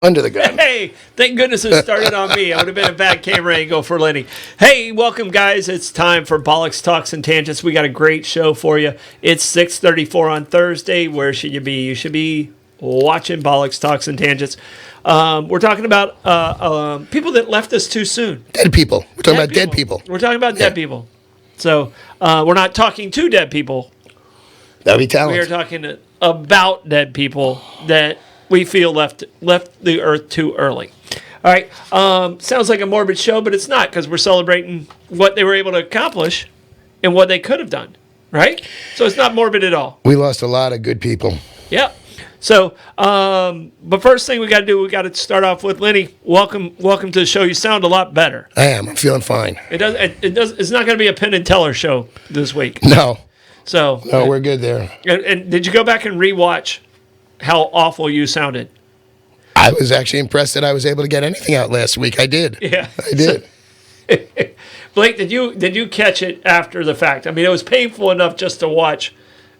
Under the gun. Hey, thank goodness it started on me. I would have been a bad camera angle for Lenny. Hey, welcome, guys. It's time for Bollox Talks and Tangents. We got a great show for you. It's 6:34 on Thursday. Where should you be? You should be watching Bollox Talks and Tangents. We're talking about people that left us too soon. Dead people. We're talking about dead people. We're talking about dead people. So we're not talking to dead people. That would be talent. We are talking about dead people that we feel left the earth too early. All right. Sounds like a morbid show, but it's not, because we're celebrating what they were able to accomplish and what they could have done. Right? So it's not morbid at all. We lost a lot of good people. Yeah. So, but first thing we got to do, we got to start off with Lenny. Welcome to the show. You sound a lot better. I am. I'm feeling fine. It's not going to be a Penn and Teller show this week. No. So. No, we're good there. And did you go back and rewatch how awful you sounded? I was actually impressed that I was able to get anything out last week. I did. Yeah. I did. Blake, did you catch it after the fact? I mean, it was painful enough just to watch.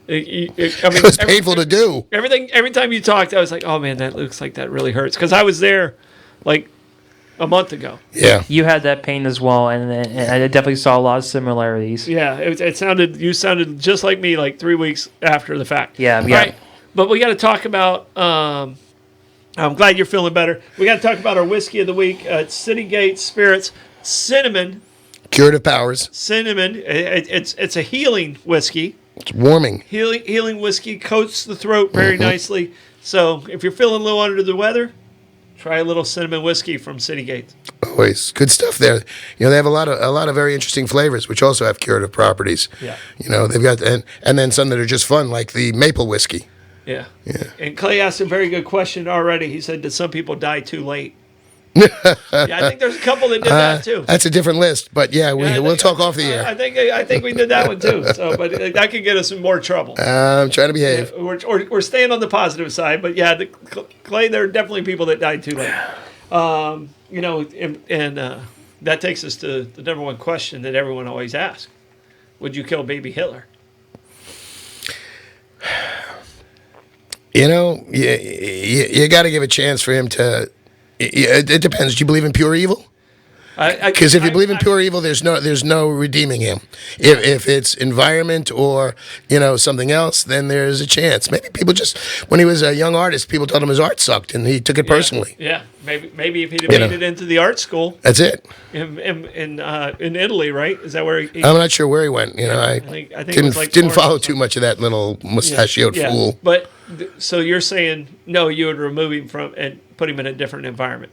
It was painful to do. Every time you talked, I was like, oh man, that looks like that really hurts. Because I was there like a month ago. Yeah. You had that pain as well, and I definitely saw a lot of similarities. Yeah, you sounded just like me like 3 weeks after the fact. Yeah. All right, but we got to talk about, I'm glad you're feeling better. We got to talk about our whiskey of the week. City Gate Spirits Cinnamon. Curative powers. Cinnamon. It's a healing whiskey. It's warming. Healing whiskey coats the throat very nicely. So if you're feeling a little under the weather, try a little cinnamon whiskey from City Gate. Always good stuff there. You know, they have a lot of very interesting flavors, which also have curative properties. Yeah. You know, they've got and then some that are just fun, like the maple whiskey. Yeah. Yeah. And Clay asked a very good question already. He said, did some people die too late? Yeah, I think there's a couple that did that too. That's a different list, but yeah, we'll talk off the air. I think we did that one too. So, but that could get us in more trouble. I'm trying to behave. We're staying on the positive side, but yeah, Clay, there are definitely people that died too late. You know, and that takes us to the number one question that everyone always asks: would you kill baby Hitler? You know, you got to give a chance for him to. It depends. Do you believe in pure evil? Because if you believe in pure evil, there's no redeeming him. If it's environment or something else, then there's a chance. Maybe people just, when he was a young artist, people told him his art sucked, and he took it personally. Yeah, maybe if he'd have made it into the art school. That's it. In Italy, right? Is that where he? I'm not sure where he went. I think didn't follow too much of that little mustachioed fool. But so you're saying no? You would remove him from and put him in a different environment.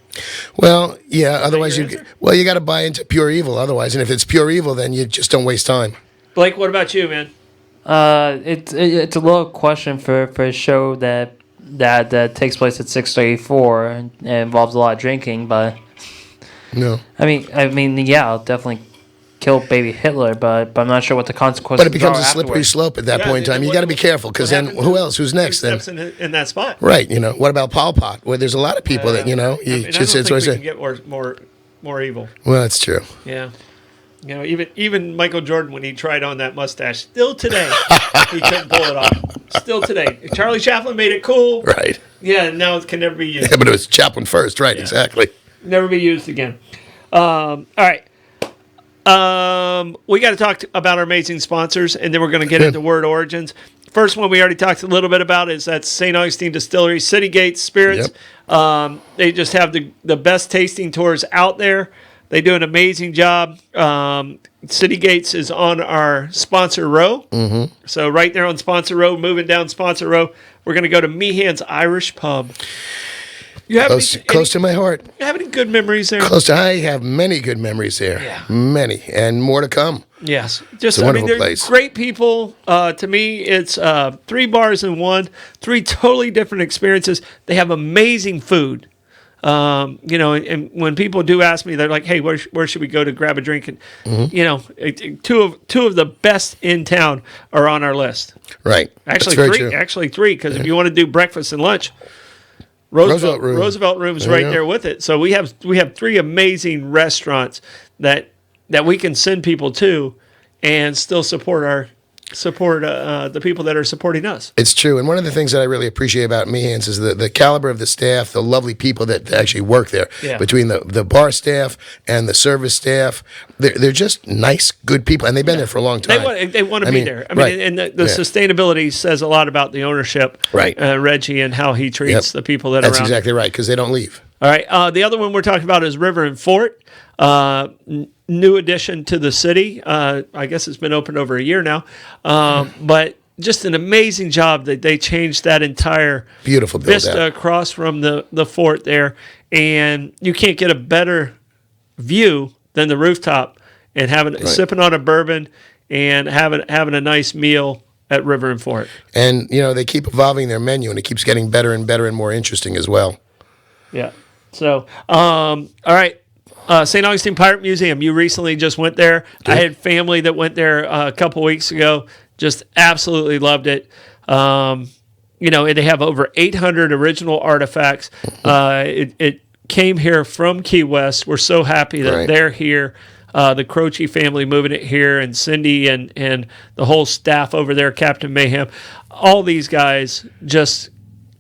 Well, yeah. Otherwise, you got to buy into pure evil. Otherwise, and if it's pure evil, then you just don't waste time. Blake, what about you, man? It's a little question for a show that takes place at 6:34 and involves a lot of drinking, but no. I mean, yeah, I'll definitely kill baby Hitler, but I'm not sure what the consequences are. But it becomes a slippery afterwards. slope at that point in time. You got to be careful, because then who else? Who's next? Then in that spot, right? What about Pol Pot? Where there's a lot of people that I don't think we can get more evil. Well, that's true. Yeah. Even Michael Jordan, when he tried on that mustache, still today, he couldn't pull it off. Still today. Charlie Chaplin made it cool. Right. Yeah, now it can never be used. Yeah, but it was Chaplin first, right, exactly. Never be used again. All right. We got to talk about our amazing sponsors, and then we're going to get into word origins. First one we already talked a little bit about is that St. Augustine Distillery, City Gate Spirits. Yep. They just have the best tasting tours out there. They do an amazing job. City Gates is on our sponsor row. Mm-hmm. So right there on sponsor row, moving down sponsor row, we're going to go to Meehan's Irish Pub. You have close to my heart. You have any good memories there? I have many good memories there. Yeah. Many, and more to come. Yes. It's a wonderful place. Great people. To me, it's 3 bars in one, 3 totally different experiences. They have amazing food. And when people do ask me, they're like, "Hey, where should we go to grab a drink?" And two of the best in town are on our list. Right. Actually, That's very 3. true. Actually, 3, because if you want to do breakfast and lunch, Roosevelt Room is right there with it. So we have 3 amazing restaurants that we can send people to, and still support support the people that are supporting us. It's true. And one of the things that I really appreciate about Meehan's is the caliber of the staff, the lovely people that actually work there. Yeah. Between the bar staff and the service staff, they're just nice, good people. And they've been there for a long time. They want to be there. I mean, right. and the sustainability says a lot about the ownership, right? Reggie, and how he treats the people that are around. That's exactly right, because they don't leave. All right. The other one we're talking about is River and Fort. New addition to the city. I guess it's been open over a year now. But just an amazing job that they changed that entire beautiful vista across from the fort there. And you can't get a better view than the rooftop and sipping on a bourbon and having a nice meal at River and Fort. And, they keep evolving their menu, and it keeps getting better and better and more interesting as well. Yeah. So, all right. St. Augustine Pirate Museum, you recently just went there. Good. I had family that went there a couple weeks ago. Just absolutely loved it. They have over 800 original artifacts. It came here from Key West. We're so happy that they're here. The Croce family moving it here, and Cindy and the whole staff over there, Captain Mayhem. All these guys just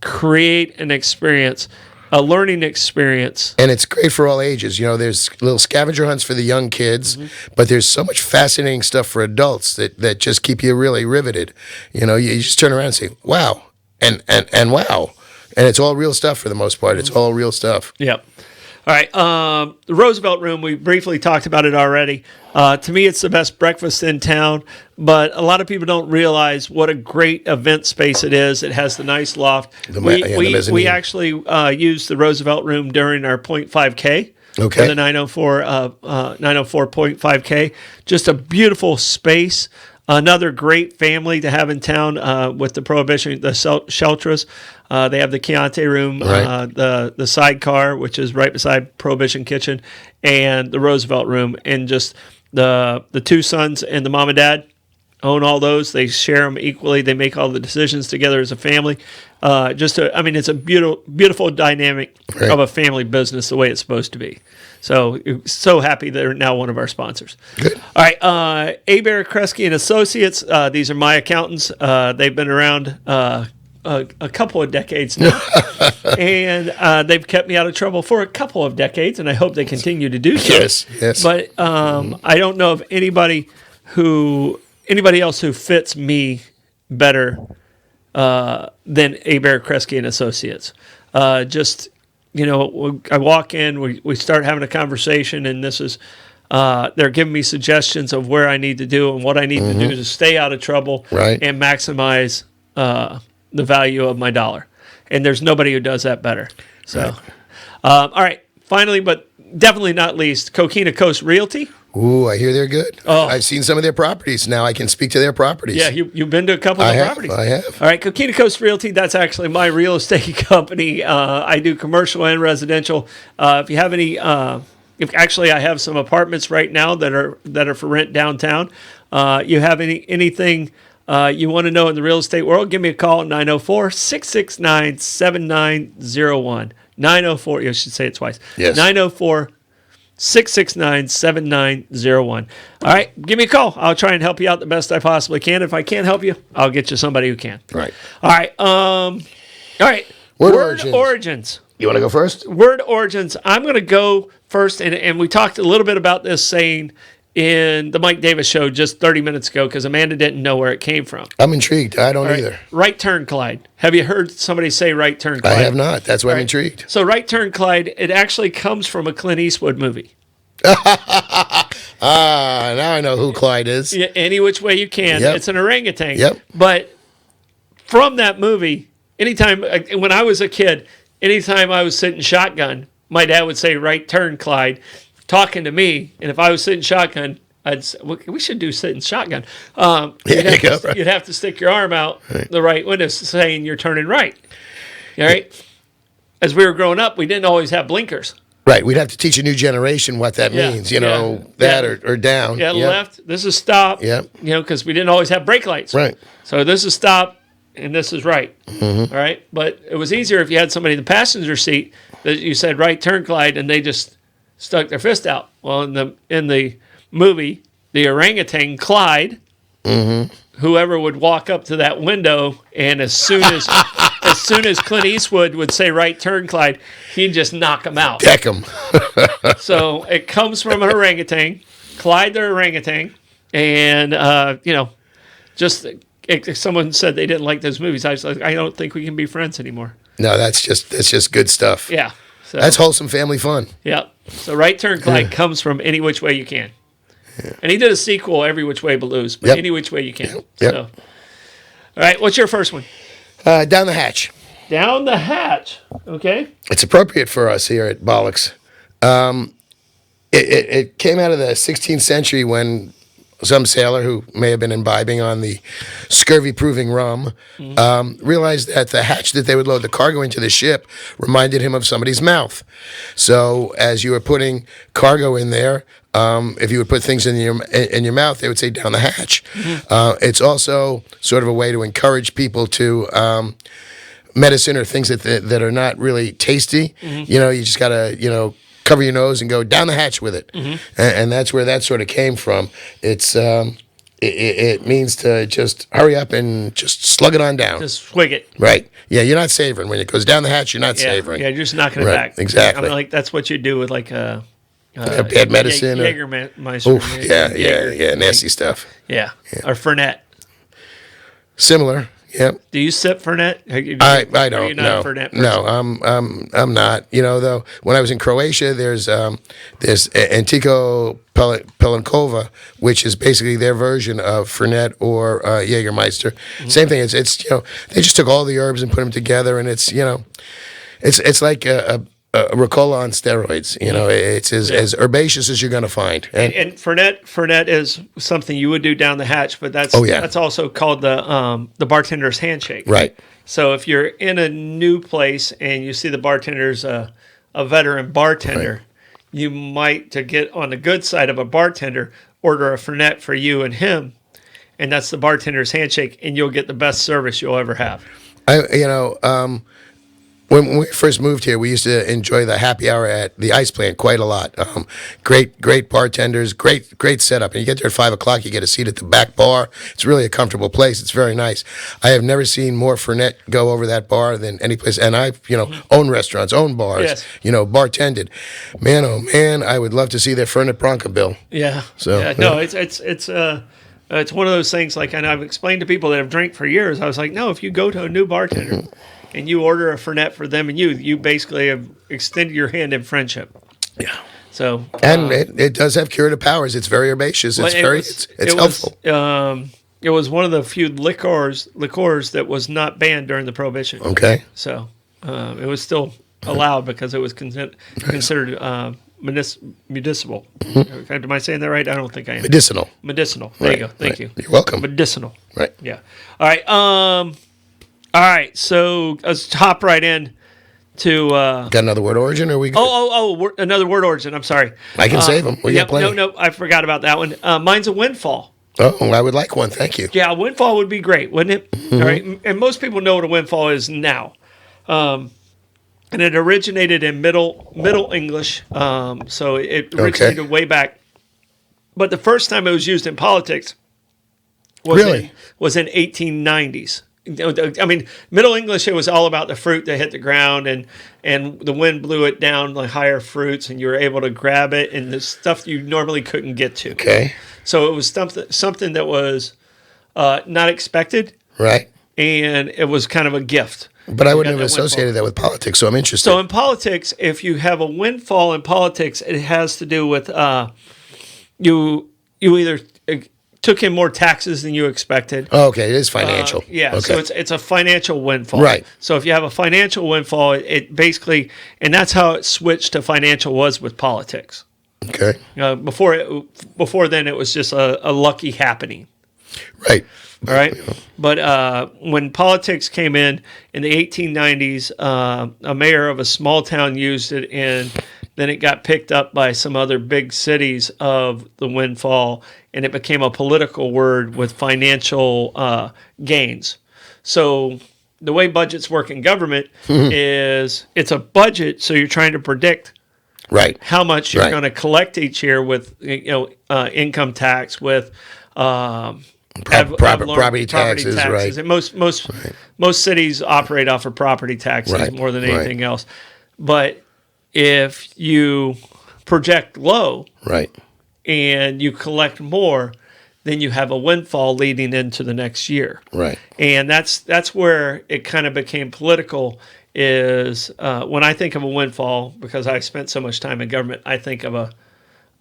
create an experience, a learning experience. And it's great for all ages. There's little scavenger hunts for the young kids, but there's so much fascinating stuff for adults that just keep you really riveted. You just turn around and say, wow, and wow. And it's all real stuff for the most part. It's all real stuff. Yep. All right. The Roosevelt Room, we briefly talked about it already. To me, it's the best breakfast in town, but a lot of people don't realize what a great event space it is. It has the nice loft. We actually used the Roosevelt Room during our 0.5K. Okay. For the 904.5K. Just a beautiful space. Another great family to have in town with the Prohibition, the Sheltras. They have the Chianti Room, the sidecar, which is right beside Prohibition Kitchen, and the Roosevelt Room. And just the two sons and the mom and dad own all those. They share them equally. They make all the decisions together as a family. It's a beautiful dynamic of a family business the way it's supposed to be. So happy they're now one of our sponsors. Good. All right, Abare, Kresge and Associates. These are my accountants. They've been around a couple of decades now, and they've kept me out of trouble for a couple of decades, and I hope they continue to do so. Yes. But I don't know of anybody else who fits me better than Abare, Kresge and Associates. I walk in, we start having a conversation, and this is they're giving me suggestions of where I need to do and what I need to do to stay out of trouble and maximize the value of my dollar. And there's nobody who does that better. So, all right, finally, but definitely not least, Coquina Coast Realty. Ooh, I hear they're good. Oh. I've seen some of their properties. Now I can speak to their properties. Yeah, you've been to a couple of properties. I have. All right, Coquina Coast Realty, that's actually my real estate company. I do commercial and residential. If you have any, I have some apartments right now that are for rent downtown. You have anything you want to know in the real estate world, give me a call at 904-669-7901. 904, you should say it twice. Yes. 904-669-7901. All right, give me a call. I'll try and help you out the best I possibly can. If I can't help you, I'll get you somebody who can. Right. All right. Word origins. You want to go first? Word origins. I'm going to go first, and we talked a little bit about this saying in the Mike Davis show just 30 minutes ago because Amanda didn't know where it came from. I'm intrigued. I don't either. Right turn, Clyde. Have you heard somebody say right turn, Clyde? I have not. That's why I'm intrigued. So right turn, Clyde, it actually comes from a Clint Eastwood movie. Now I know who Clyde is. Yeah, any which way you can. Yep. It's an orangutan. Yep. But from that movie, anytime, when I was a kid, anytime I was sitting shotgun, my dad would say, right turn, Clyde, talking to me. And if I was sitting shotgun, I'd say, we should do sitting shotgun. You'd have to stick your arm out the right window saying you're turning right. All right? As we were growing up, we didn't always have blinkers. Right. We'd have to teach a new generation what that means, or down. Yeah, left. This is stop. Yeah. Because we didn't always have brake lights. Right. So this is stop, and this is right. Mm-hmm. All right? But it was easier if you had somebody in the passenger seat that you said right turn, Clyde, and they just stuck their fist out. Well, in the movie, the orangutan Clyde whoever would walk up to that window, and as soon as Clint Eastwood would say right turn, Clyde, he'd just knock him out. Deck him. So it comes from an orangutan, Clyde the orangutan, and if someone said they didn't like those movies, I was like, I don't think we can be friends anymore. No, that's just good stuff. Yeah. So, that's wholesome family fun. Yeah. So right turn, Clyde comes from Any Which Way You Can. Yeah. And he did a sequel, Every Which Way But Loose, but Any Which Way You Can. Yep. So, all right, what's your first one? Down the Hatch. Down the Hatch. Okay. It's appropriate for us here at Bollox. It came out of the 16th century when some sailor who may have been imbibing on the scurvy-proving rum realized that the hatch that they would load the cargo into the ship reminded him of somebody's mouth. So as you were putting cargo in there, if you would put things in your mouth, they would say down the hatch. It's also sort of a way to encourage people to medicine or things that are not really tasty. You just got to, cover your nose and go down the hatch with it. And that's where that sort of came from. It's it means to just hurry up and just slug it on down. Just swig it. Right. Yeah, you're not savoring. When it goes down the hatch, you're not savoring. Yeah, you're just knocking it back. Exactly. I mean, like that's what you do with like a bad medicine. Jägermeister. Oof, yeah, nasty stuff. Yeah. Or Fernet. Similar. Yep. Do you sip Fernet? I don't. Are you not a Fernet person? No, I'm not. Though when I was in Croatia, there's Antico Pelenkova, which is basically their version of Fernet or Jägermeister. Same thing. It's they just took all the herbs and put them together, and it's like a Ricola on steroids. It's as herbaceous as you're going to find. And Fernet is something you would do down the hatch, but that's also called the bartender's handshake. Right. So if you're in a new place and you see the bartender's a veteran bartender, you might, to get on the good side of a bartender, order a Fernet for you and him, and that's the bartender's handshake, and you'll get the best service you'll ever have. When we first moved here, we used to enjoy the happy hour at the ice plant quite a lot. Great bartenders, great setup. And you get there at 5 o'clock, you get a seat at the back bar. It's really a comfortable place. It's very nice. I have never seen more Fernet go over that bar than any place. And I've, owned restaurants, owned bars, bartended. Man, oh man, I would love to see their Fernet Bronco bill. Yeah. So no, it's one of those things. Like, and I've explained to people that have drank for years. I was like, no, if you go to a new bartender. And you order a Fernet for them, and you basically have extended your hand in friendship. Yeah. So and it does have curative powers. It's very herbaceous. It's helpful. It was one of the few liqueurs that was not banned during the Prohibition. Okay. So it was still allowed because it was considered medicinal. Am I saying that right? I don't think I am. Medicinal. There you go. Thank you. You're welcome. Medicinal. Right. Yeah. All right, so let's hop right in to... Got another word origin, or we... another word origin, I'm sorry. I can save them. We got plenty. No, I forgot about that one. Mine's a windfall. Oh, I would like one, thank you. Yeah, a windfall would be great, wouldn't it? All right, and most people know what a windfall is now. And it originated in Middle English, so it originated way back. But the first time it was used in politics was in 1890s. I mean, Middle English, it was all about the fruit that hit the ground, and the wind blew it down like higher fruits, and you were able to grab it, and the stuff you normally couldn't get to. Okay. So it was something that was not expected. Right. And it was kind of a gift. But I wouldn't have associated that with politics, so I'm interested. So in politics, if you have a windfall in politics, it has to do with you either took in more taxes than you expected. Oh, okay, it is financial. Okay. So it's a financial windfall. Right. So if you have a financial windfall, it basically, and that's how it switched to financial was with politics. Okay. Before then, it was just a lucky happening. Right. All right. But when politics came in the 1890s, a mayor of a small town used it, and then it got picked up by some other big cities of the windfall, and it became a political word with financial gains. So the way budgets work in government is it's a budget, so you're trying to predict how much you're going to collect each year with income tax, with property taxes, right? And most cities operate off of property taxes more than anything else. But if you project low, right, and you collect more, then you have a windfall leading into the next year. Right. And that's where it kind of became political is when I think of a windfall, because I spent so much time in government, I think of a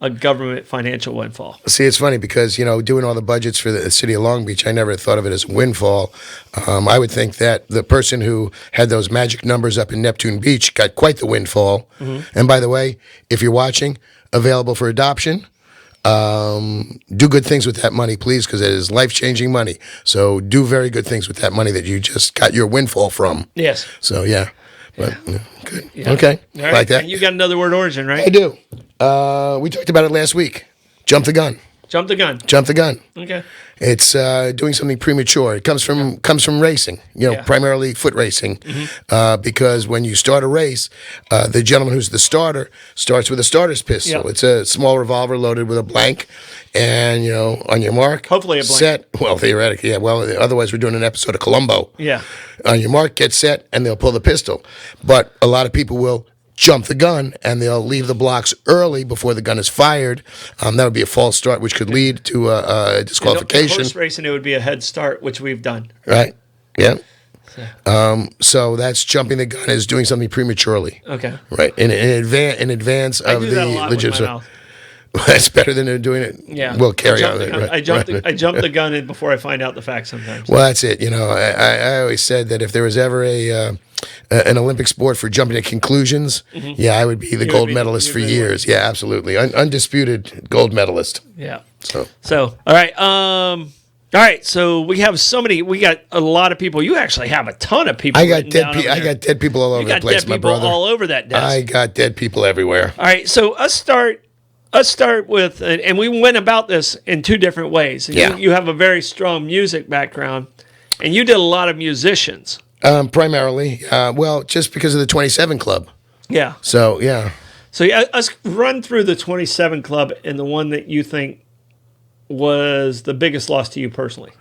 government financial windfall. See, it's funny because, doing all the budgets for the city of Long Beach, I never thought of it as a windfall. I would think that the person who had those magic numbers up in Neptune Beach got quite the windfall. Mm-hmm. And by the way, if you're watching, available for adoption, do good things with that money, please, because it is life-changing money. So do very good things with that money that you just got your windfall from. Yes. So, yeah. But, good. Yeah. Okay. Right. Like that. And you got another word origin, right? I do. We talked about it last week. Jump the gun. Jump the gun. Jump the gun. Okay. It's doing something premature. It comes from racing, primarily foot racing, because when you start a race, the gentleman who's the starter starts with a starter's pistol. Yep. It's a small revolver loaded with a blank, and on your mark, hopefully a blank. Set. Well, theoretically, yeah. Well, otherwise we're doing an episode of Columbo. Yeah. On your mark, get set, and they'll pull the pistol. But a lot of people will jump the gun, and they'll leave the blocks early before the gun is fired. That would be a false start, which could lead to a disqualification. In horse racing, it would be a head start, which we've done. Right. Yeah. So that's jumping the gun, is doing something prematurely. Okay. Right. In advance of the legitimate. That's better than doing it. Yeah. We'll carry on. Right. I jump the gun in before I find out the facts sometimes. Well, that's it. I always said that if there was ever an Olympic sport for jumping to conclusions, I would be the gold medalist for years. Yeah, absolutely. Undisputed gold medalist. Yeah. So all right. All right. So we have we got a lot of people. You actually have a ton of people. I got dead people all over the place, my brother. All over that desk. I got dead people everywhere. All right. So let's start with, and we went about this in two different ways. You have a very strong music background, and you did a lot of musicians. Primarily, just because of the 27 Club. Yeah. So, yeah. So, let's run through the 27 Club and the one that you think was the biggest loss to you personally.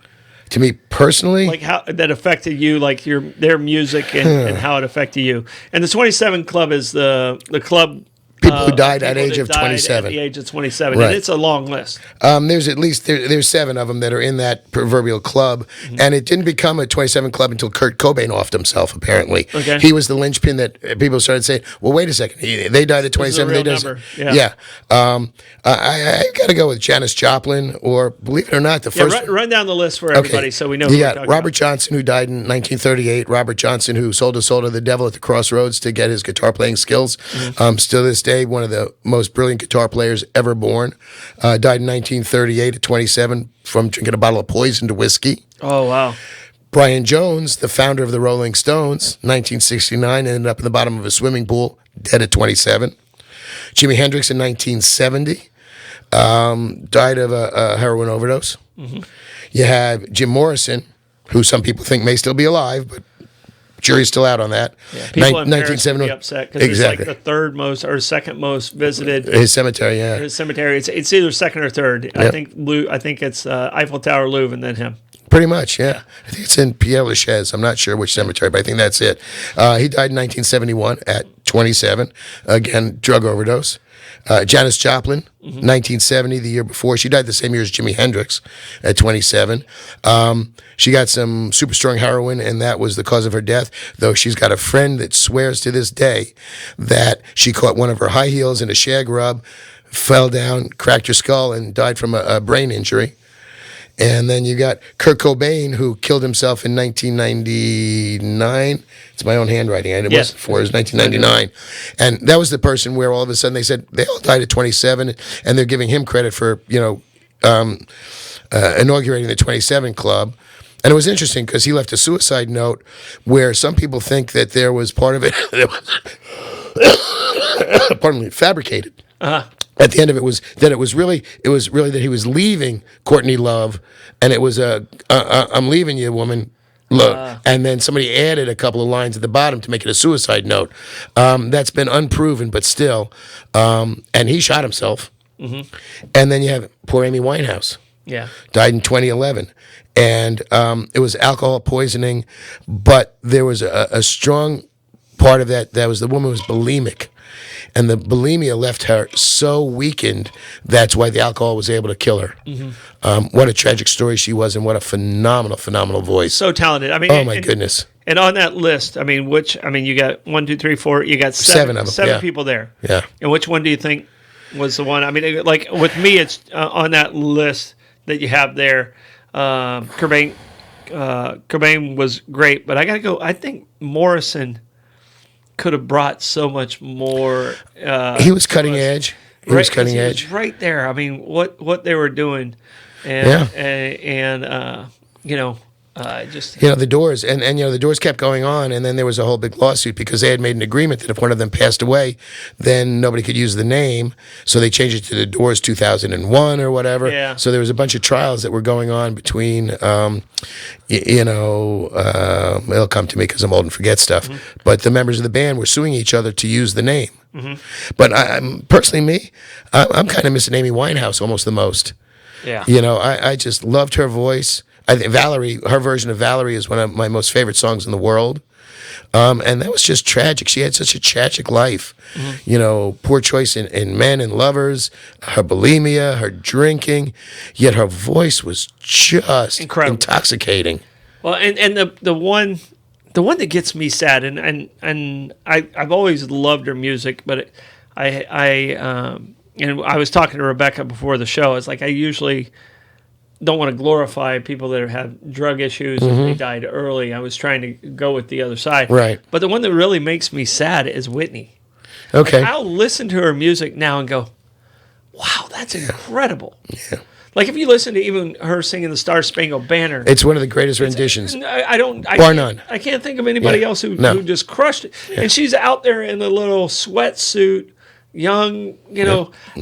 To me personally? Like how that affected you, like their music and how it affected you. And the 27 Club is the club... People who died at the age of 27. At the age of 27, right. And it's a long list. There's at least there's 7 of them that are in that proverbial club, and it didn't become a 27 Club until Kurt Cobain offed himself. Apparently, he was the linchpin that people started saying, "Well, wait a second, they died at 27. They died." Yeah. I got to go with Janis Joplin, or believe it or not, the first. Run down the list for everybody so we know. You got Robert Johnson, who died in 1938. Robert Johnson, who sold his soul to the devil at the crossroads to get his guitar playing skills. Still this day, one of the most brilliant guitar players ever born. Died in 1938 at 27 from drinking a bottle of poisoned whiskey. Oh, wow. Brian Jones, the founder of the Rolling Stones, 1969, ended up in the bottom of a swimming pool, dead at 27. Jimi Hendrix in 1970, died of a heroin overdose. You have Jim Morrison, who some people think may still be alive, but jury's still out on that. Yeah. People in Paris would be upset because it's like the third most or second most visited. His cemetery, yeah. His cemetery. It's either second or third. Yep. I think it's Eiffel Tower, Louvre, and then him. Pretty much, yeah. I think it's in Pierre Lachaise. I'm not sure which cemetery, but I think that's it. He died in 1971 at 27. Again, drug overdose. Janis Joplin, 1970, the year before. She died the same year as Jimi Hendrix at 27. She got some super strong heroin, and that was the cause of her death, though she's got a friend that swears to this day that she caught one of her high heels in a shag rub, fell down, cracked her skull, and died from a brain injury. And then you got Kurt Cobain, who killed himself in 1999. It's my own handwriting. It was 1999. And that was the person where all of a sudden they said they all died at 27, and they're giving him credit for, inaugurating the 27 Club. And it was interesting because he left a suicide note where some people think that there was part of it that was, pardon me, fabricated. At the end of it was that it was really that he was leaving Courtney Love, and it was I'm leaving you, woman. Look, and then somebody added a couple of lines at the bottom to make it a suicide note. That's been unproven, but still. And he shot himself. And then you have poor Amy Winehouse. Yeah. Died in 2011. And it was alcohol poisoning, but there was a strong part of that was the woman was bulimic. And the bulimia left her so weakened, that's why the alcohol was able to kill her. What a tragic story she was, and what a phenomenal voice. So talented. I mean, oh my goodness. And on that list, I mean, you got 1, 2, 3, 4, you got seven of them, seven people there. Yeah. And which one do you think was the one? I mean, like with me, it's on that list that you have there. Cobain was great, but I got to go. I think Morrison could have brought so much more. He was cutting edge. He was cutting edge. He was right there. I mean, what they were doing, and just the Doors and the Doors kept going on, and then there was a whole big lawsuit because they had made an agreement that if one of them passed away, then nobody could use the name, so they changed it to the Doors 2001 or whatever. Yeah. So there was a bunch of trials that were going on between, it'll come to me because I'm old and forget stuff. But the members of the band were suing each other to use the name. But I'm personally I'm kind of missing Amy Winehouse almost the most. Yeah. I just loved her voice. I think Valerie, her version of Valerie is one of my most favorite songs in the world. And that was just tragic. She had such a tragic life. Poor choice in men and lovers, her bulimia, her drinking, yet her voice was just incredible, intoxicating. Well, and the one that gets me sad, and I've always loved her music, but and I was talking to Rebecca before the show. It's like I usually don't want to glorify people that have drug issues and they died early. I was trying to go with the other side. Right. But the one that really makes me sad is Whitney. Okay. Like, I'll listen to her music now and go, wow, that's incredible. Yeah. Like if you listen to even her singing the Star Spangled Banner. It's one of the greatest renditions. Bar none. I can't think of anybody else who just crushed it. Yeah. And she's out there in a little sweatsuit, young,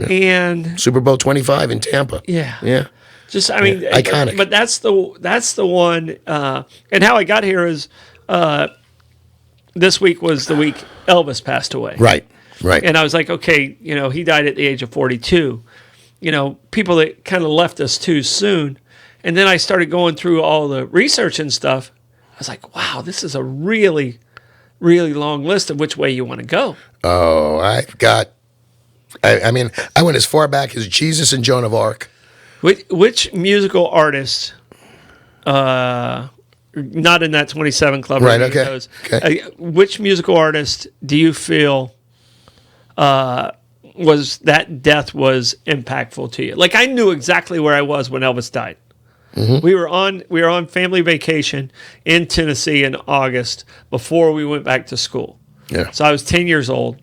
and Super Bowl 25 in Tampa. Yeah. Yeah. Just, I mean, iconic. But that's the one. And how I got here is this week was the week Elvis passed away. Right. And I was like, okay, he died at the age of 42. People that kind of left us too soon. And then I started going through all the research and stuff. I was like, wow, this is a really, really long list of which way you want to go. Oh, I went as far back as Jesus and Joan of Arc. Which musical artist, not in that 27 club, right? Okay. Which musical artist do you feel was that death was impactful to you? Like I knew exactly where I was when Elvis died. We were on family vacation in Tennessee in August before we went back to school. Yeah. So I was 10 years old.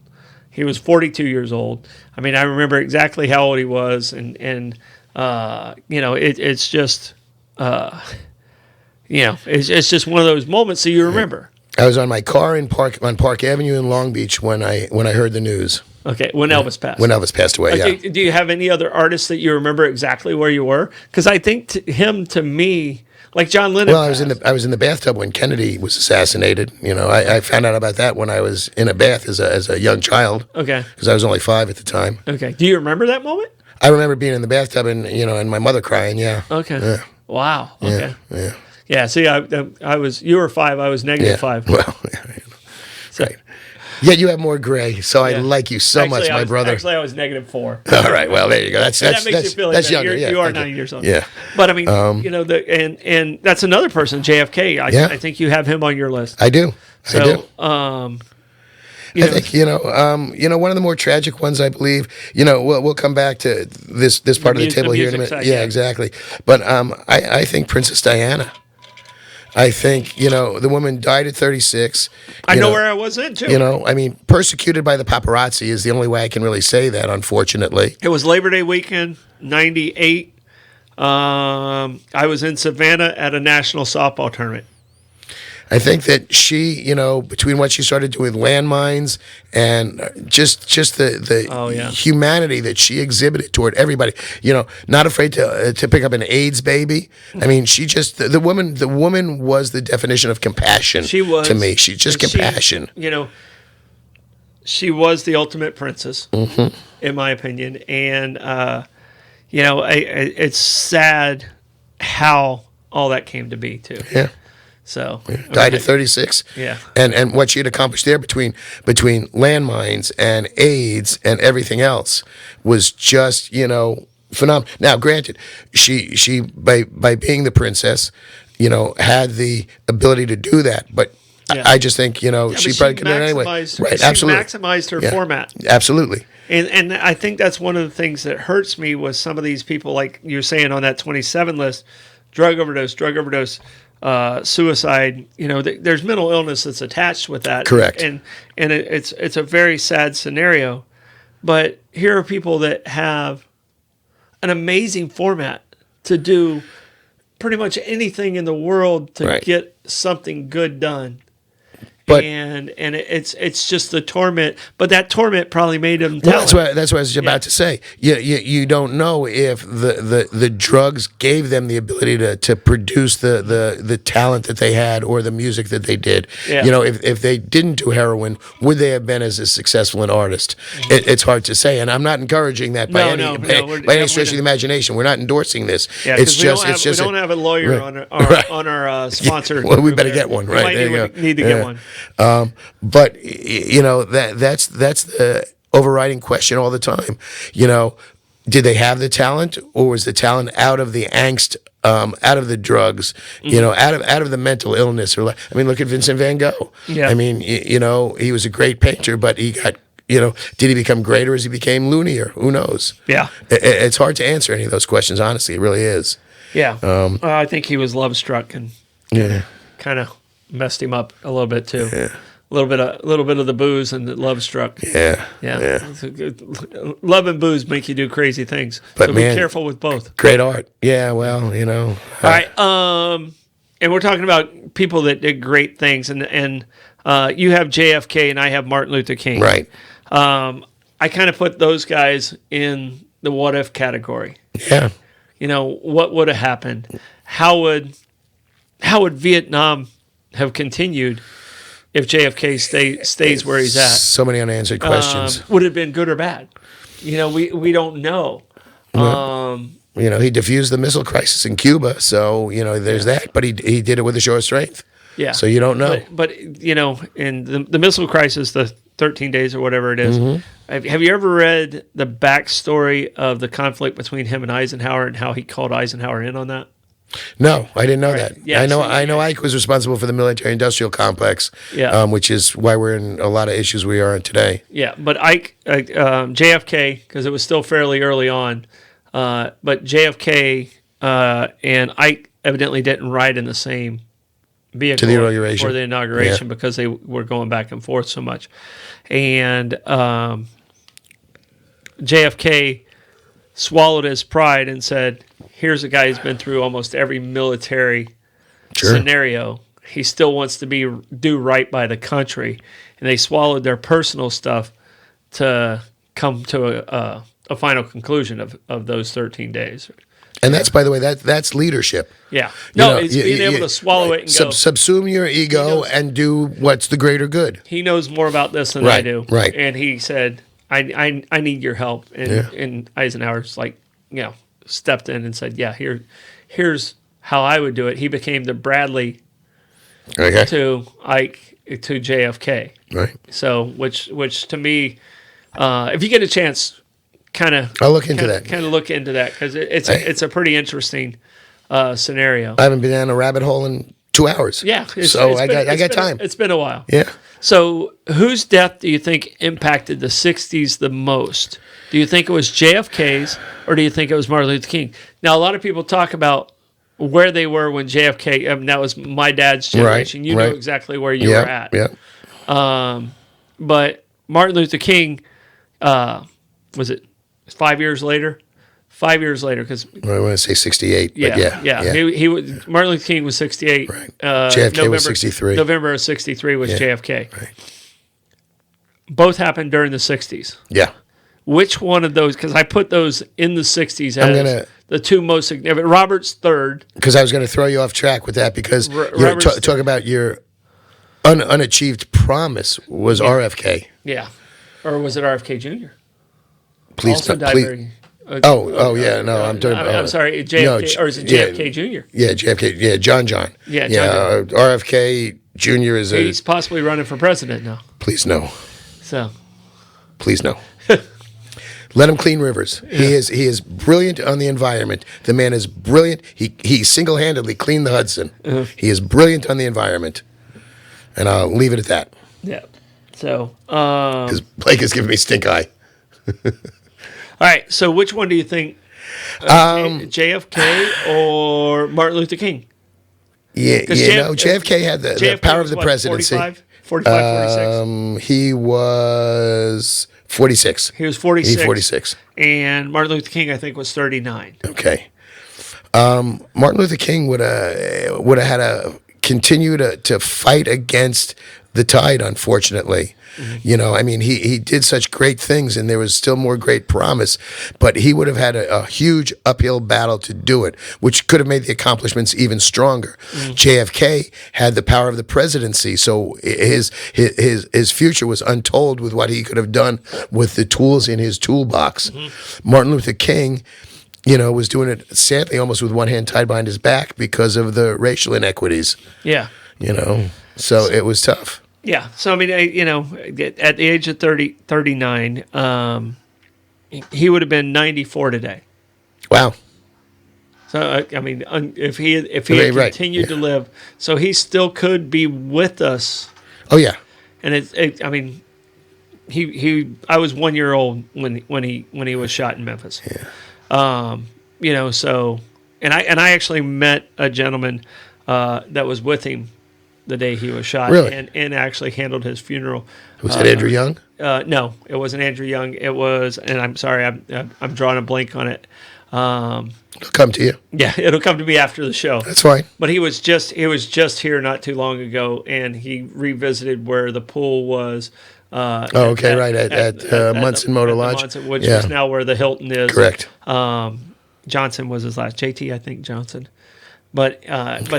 He was 42 years old. I mean, I remember exactly how old he was, and it's just, it's just one of those moments that you remember. I was on my car on Park Avenue in Long Beach when I heard the news. Okay, when Elvis passed. When Elvis passed away, okay, yeah. Do you have any other artists that you remember exactly where you were? Because I think to me, like John Lennon. Well, I was in the bathtub when Kennedy was assassinated. I found out about that when I was in a bath as a young child. Okay. Because I was only 5 at the time. Okay. Do you remember that moment? I remember being in the bathtub and my mother crying. Yeah. Okay. Yeah. Wow. Okay. Yeah. Yeah. See, I was. You were 5. I was -5. Well. So, right. Yet you have more gray, so I like you so much, my brother. Actually, I was -4. All right, well there you go. That makes you feel like that's younger. You are 9 years old. Yeah, but I mean, and that's another person, JFK. I think you have him on your list. I do. So, I do. I think one of the more tragic ones, I believe. We'll come back to this part of the table here in a minute. Side, yeah, exactly. But I think Princess Diana. I think, the woman died at 36. I know where I was in, too. Persecuted by the paparazzi is the only way I can really say that, unfortunately. It was Labor Day weekend, 98. I was in Savannah at a national softball tournament. I think that she, between what she started doing with landmines and just the humanity that she exhibited toward everybody, not afraid to pick up an AIDS baby. I mean, she just the woman was the definition of compassion. She was to me. She's just compassion. She was the ultimate princess, in my opinion, and it's sad how all that came to be too. Yeah. So Died at 36. Yeah. And what she had accomplished there between landmines and AIDS and everything else was just, phenomenal. Now, granted, she by being the princess, had the ability to do that, but Yeah. I just think, she probably could have done it anyway. Right, She absolutely. maximized her format. Absolutely. And I think that's one of the things that hurts me with some of these people, like you're saying on that 27 list, drug overdose, suicide. There's mental illness that's attached with that. Correct. And it's a very sad scenario. But here are people that have an amazing format to do pretty much anything in the world to get something good done. But, and it's just the torment, but that torment probably made him. Well, that's what I was about to say. You don't know if the drugs gave them the ability to produce the talent that they had or the music that they did. Yeah. If they didn't do heroin, would they have been as successful an artist? It's hard to say, and I'm not encouraging that by any stretch of the imagination. We're not endorsing this. Yeah, it's just we don't have a lawyer on our sponsor. Well, we better get one. Right, there you go. Need to get one. But that's the overriding question all the time. Did they have the talent, or was the talent out of the angst, out of the drugs, out of the mental illness? Or look at Vincent van Gogh. Yeah. He was a great painter, but he got. Did he become greater as he became loonier? Who knows? Yeah. It's hard to answer any of those questions. Honestly, it really is. Yeah. I think he was love struck and kind of messed him up a little bit too. Yeah. A little bit of the booze and the love struck. Yeah. Love and booze make you do crazy things. But so man, be careful with both. Great art. Yeah. Well, All right. And we're talking about people that did great things, and you have JFK and I have Martin Luther King. Right. I kind of put those guys in the what if category. Yeah. What would have happened? How would Vietnam have continued if JFK stays where he's at? So many unanswered questions. Would it have been good or bad? We don't know. He diffused the missile crisis in Cuba, so there's that. But he did it with a show of strength. Yeah. So you don't know. But in the missile crisis, the 13 days or whatever it is, have you ever read the backstory of the conflict between him and Eisenhower and how he called Eisenhower in on that? No, I didn't know that. Yeah, I know Ike was responsible for the military-industrial complex, which is why we're in a lot of issues we are in today. Yeah, but Ike, JFK, because it was still fairly early on, but JFK and Ike evidently didn't ride in the same vehicle to the inauguration. for the inauguration because they were going back and forth so much. And JFK swallowed his pride and said, here's a guy who's been through almost every military scenario. He still wants to do right by the country. And they swallowed their personal stuff to come to a final conclusion of those 13 days. And that's, by the way, that's leadership. Yeah. No, it's being able to swallow it and go. Subsume your ego and do what's the greater good. He knows more about this than I do. Right. And he said, I need your help. And Eisenhower's stepped in and said, here's how I would do it. He became the Bradley to Ike to JFK. Right. So, which to me, if you get a chance, I'll look into that. Kind of look into that because it's a pretty interesting scenario. I haven't been down a rabbit hole in 2 hours. Yeah. I got time. It's been a while. Yeah. So, whose death do you think impacted the 60s the most? Do you think it was JFK's or do you think it was Martin Luther King? Now, a lot of people talk about where they were when JFK, that was my dad's generation. You know exactly where you were at. Yeah. But Martin Luther King, was it 5 years later? 5 years later, because I want to say 68. Yeah. He Martin Luther King was 68. Right. JFK was 63. November of 63 was JFK. Right. Both happened during the 60s. Yeah. Which one of those? Because I put those in the 60s as the two most significant. Robert's third. Because I was going to throw you off track with that because talk about your unachieved promise was RFK. Yeah. Or was it RFK Jr.? Please also don't. died very Yeah, no, I'm talking about. I'm sorry, JFK, or is it JFK Jr.? Yeah, JFK. Yeah, John. Yeah, John. RFK Jr. is He's possibly running for president now. Please no. So. Please no. Let him clean rivers. Yeah. He is brilliant on the environment. The man is brilliant. He single-handedly cleaned the Hudson. He is brilliant on the environment, and I'll leave it at that. Yeah. So. Because Blake is giving me stink eye. All right. So which one do you think? JFK or Martin Luther King? Yeah, JFK had the power of the presidency. 46? He was 46. He was 46. He 46. And Martin Luther King, I think, was 39. Okay. Martin Luther King would have had to continue to fight against the tide, unfortunately. Mm-hmm. He did such great things, and there was still more great promise, but he would have had a huge uphill battle to do it, which could have made the accomplishments even stronger. Mm-hmm. JFK had the power of the presidency, so his future was untold with what he could have done with the tools in his toolbox. Mm-hmm. Martin Luther King, was doing it, sadly, almost with one hand tied behind his back because of the racial inequities. Yeah. So it was tough. Yeah. So, at the age of 39, he would have been 94 today. Wow. So, if he had continued to live, so he still could be with us. Oh, yeah. And I was 1 year old when he was shot in Memphis. Yeah. So, and I actually met a gentleman that was with him the day he was shot, really? and actually handled his funeral. Was that Andrew Young? No, it wasn't Andrew Young. It was, and I'm sorry, I'm drawing a blank on it. It'll come to you. Yeah, it'll come to me after the show. That's fine. But he was just here not too long ago, and he revisited where the pool was. Right at Munson Motor Lodge, Munson, which is now where the Hilton is. Correct. Johnson was his last. JT, I think Johnson. But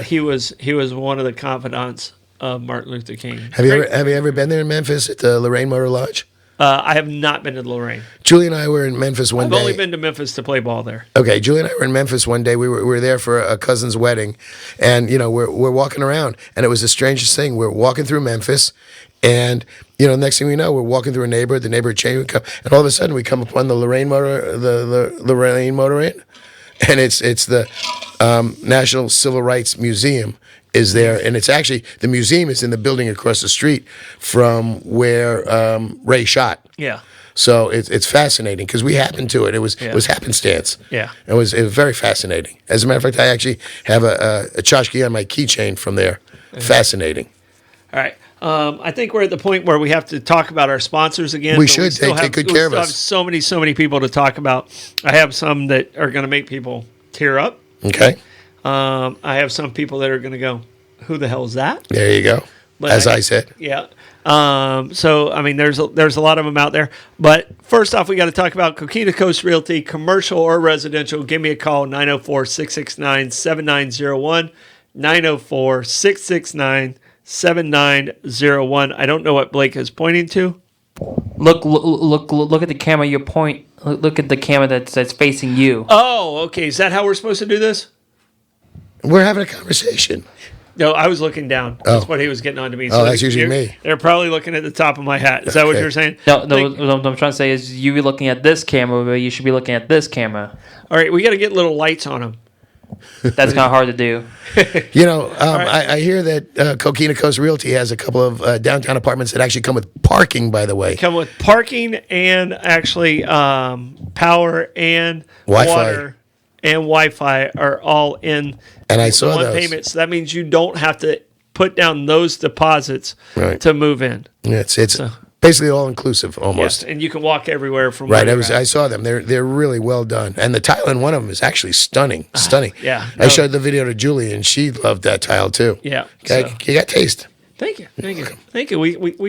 he was one of the confidants of Martin Luther King. Have you ever been there in Memphis at the Lorraine Motor Lodge? I have not been to Lorraine. Julie and I were in Memphis one day. I've only been to Memphis to play ball there. Okay, Julie and I were in Memphis one day. We were there for a cousin's wedding, and we're walking around, and it was the strangest thing. We're walking through Memphis, and next thing we know, we're walking through a neighborhood. The neighborhood change, and all of a sudden we come upon the Lorraine Motor Inn, and it's the National Civil Rights Museum is there, and it's actually, the museum is in the building across the street from where Ray shot. Yeah. So it's fascinating because we happened to it. It was happenstance. Yeah. It was very fascinating. As a matter of fact, I actually have a tchotchke on my keychain from there. Mm-hmm. Fascinating. All right. I think we're at the point where we have to talk about our sponsors again. We should. They take good care of us. We have so many people to talk about. I have some that are going to make people tear up. Okay. I have some people that are going to go, who the hell is that? There you go. As I said. Yeah. There's a lot of them out there. But first off, we got to talk about Coquina Coast Realty, commercial or residential. Give me a call, 904-669-7901, 904-669-7901. I don't know what Blake is pointing to. Look at the camera. Look at the camera that's facing you. Oh, okay. Is that how we're supposed to do this? We're having a conversation. No, I was looking down. That's what he was getting on to me. So that's usually me. They're probably looking at the top of my hat. Is that what you're saying? No, what I'm trying to say is you be looking at this camera, but you should be looking at this camera. All right, we got to get little lights on them. That's kind of hard to do. I hear that Coquina Coast Realty has a couple of downtown apartments that actually come with parking, by the way. Come with parking and actually power and water and Wi-Fi are all in and I saw one those. payment. So that means you don't have to put down those deposits to move in. It's basically all inclusive almost. Yes, and you can walk everywhere from right. I saw them. They're really well done, and the tile in one of them is actually stunning. Yeah, I showed the video to Julie, and she loved that tile too. Yeah, okay, you got taste. Thank you. We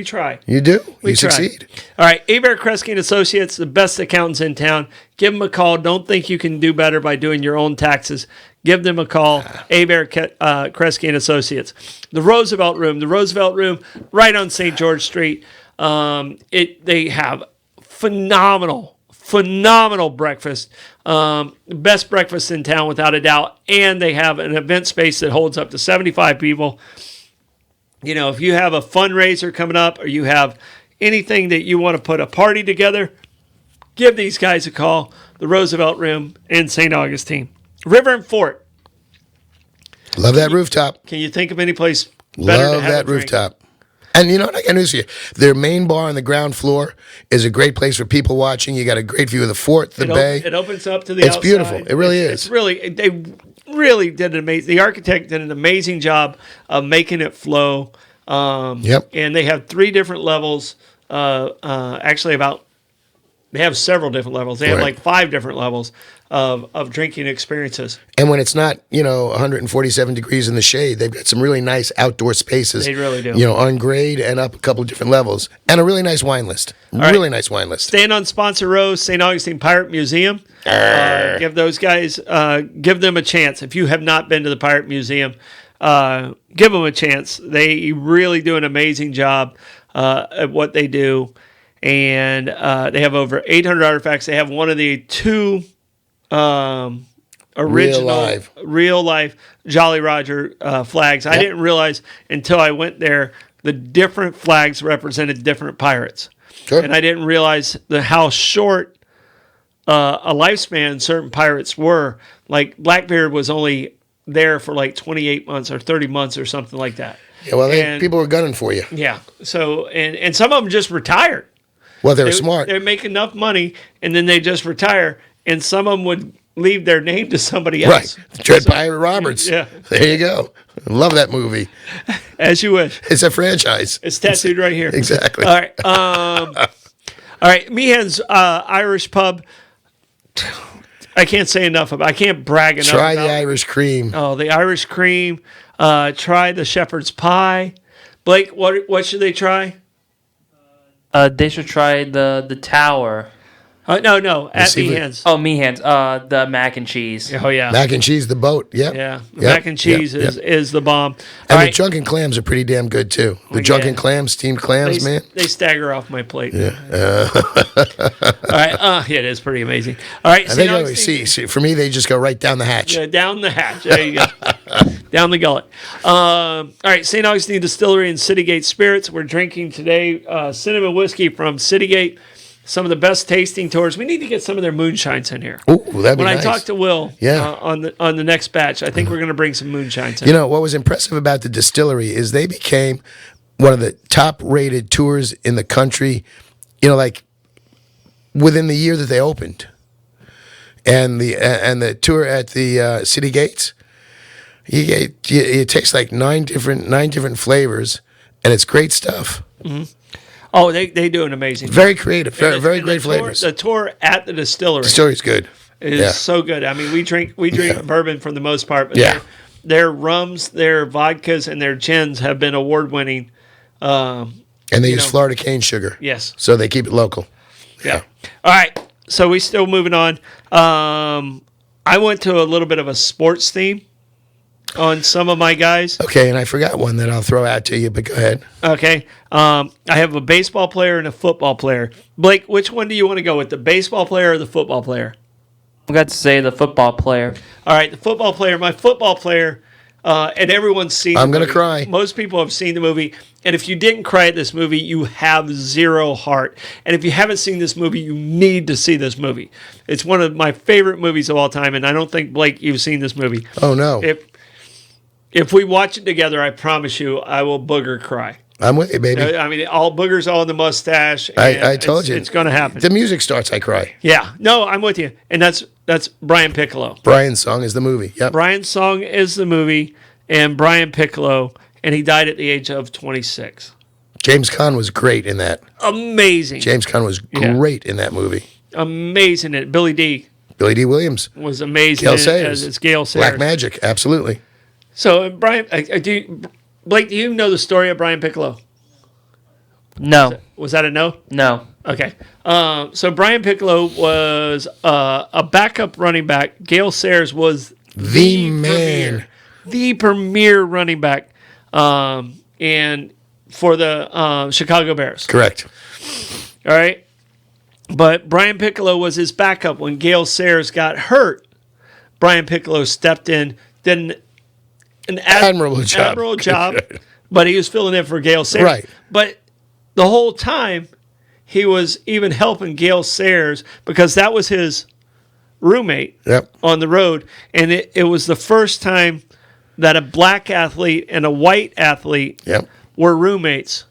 try. You do. We try. Succeed. All right, Abare, Kresge and Associates, the best accountants in town. Give them a call. Don't think you can do better by doing your own taxes. Give them a call. Abare, Kresge and Associates. The Roosevelt Room, right on St. George Street. They have phenomenal phenomenal breakfast. Best breakfast in town without a doubt. And they have an event space that holds up to 75 people. You know, if you have a fundraiser coming up or you have anything that you want to put a party together, give these guys a call. The Roosevelt Room in St. Augustine. River and Fort. Love that rooftop. Can you think of any place better to Love have that a drink? rooftop. And you know what? I got news for you. Their main bar on the ground floor is a great place for people watching. You got a great view of the fort, the bay. It opens up to the It's outside. beautiful. It really is. It's really, they really did an amazing, the architect did an amazing job of making it flow. Yep. And they have 3 different levels. Actually, they have several different levels. They have Right. like 5 different levels of drinking experiences. And when it's not, 147 degrees in the shade, they've got some really nice outdoor spaces. They really do. On grade and up a couple of different levels. And a really nice wine list. Really nice wine list. Stand on Sponsor Row, St. Augustine Pirate Museum. Give those guys, give them a chance. If you have not been to the Pirate Museum, give them a chance. They really do an amazing job at what they do. And they have over 800 artifacts. They have one of the 2 original real life Jolly Roger flags. I didn't realize until I went there the different flags represented different pirates. Sure. And I didn't realize how short a lifespan certain pirates were. Like Blackbeard was only there for like 28 months or 30 months or something like that. Yeah, well, people were gunning for you. Yeah. So, and some of them just retired. Well, they were smart. They make enough money, and then they just retire. And some of them would leave their name to somebody else. Right. Dread Pirate Roberts. Yeah. There you go. Love that movie. As you wish. It's a franchise. It's tattooed right here. Exactly. All right. All right. Meehan's Irish pub. I can't say enough about it. I can't brag enough Try about the Irish cream. Oh, the Irish cream. Try the shepherd's pie. Blake, what should they try? They should try the tower. No, at seafood. Meehan's. Oh, Meehan's. The mac and cheese. Oh, yeah. Mac and cheese, the boat. Yep. Yeah. The Yep. mac and cheese Yep. is the bomb. And All the right. drunken clams are pretty damn good, too. The drunken clams, steamed clams, man. They stagger off my plate. Yeah. All right. It is pretty amazing. All right. I think I always see, for me, they just go right down the hatch. Yeah, down the hatch. There you go. Down the gullet. All right. St. Augustine Distillery and Citygate Spirits. We're drinking today cinnamon whiskey from Citygate. Some of the best tasting tours. We need to get some of their moonshines in here. Ooh, that'd be When nice. I talk to Will on the next batch, I think we're going to bring some moonshines in. You know, what was impressive about the distillery is they became one of the top-rated tours in the country, like within the year that they opened. And the tour at the City Gates, it tastes like nine different flavors, and it's great stuff. Mm-hmm. Oh, they do an amazing job. Very creative, very great flavors. The tour at the distillery Distillery's good. is so good. I mean, we drink bourbon for the most part, but Yeah. their rums, their vodkas, and their gins have been award-winning. And they use Florida cane sugar. Yes. So they keep it local. Yeah. All right. So we still moving on. I went to a little bit of a sports theme on some of my guys. Okay, and I forgot one that I'll throw out to you, but go ahead. Okay. I have a baseball player and a football player. Blake, which one do you want to go with, the baseball player or the football player? I got to say the football player. All right, the football player. My football player, and everyone's seen I'm the gonna movie. cry. Most people have seen the movie. And if you didn't cry at this movie, you have zero heart. And if you haven't seen this movie, you need to see this movie. It's one of my favorite movies of all time, and I don't think, Blake, you've seen this movie. Oh, no. If we watch it together, I promise you, I will booger cry. I'm with you, baby. I mean, all boogers all in the mustache. I told you. It's going to happen. The music starts, I cry. Yeah. No, I'm with you. And that's Brian Piccolo. Brian's song is the movie. Yep. Brian's song is the movie, and Brian Piccolo, and he died at the age of 26. James Caan was great in that. Amazing. James Caan was great in that movie. Amazing. Billy D. Williams. Was amazing. Gail Sayers. It's Gail Sayers. Black Magic, absolutely. So, Brian, Blake, do you know the story of Brian Piccolo? No. Was that a no? No. Okay. So Brian Piccolo was a backup running back. Gail Sayers was The man. the premier running back, and for the Chicago Bears. Correct. All right. But Brian Piccolo was his backup when Gale Sayers got hurt. Brian Piccolo stepped in, did an admirable job, but he was filling in for Gale Sayers. Right. But the whole time, he was even helping Gale Sayers because that was his roommate on the road. And it was the first time that a black athlete and a white athlete were roommates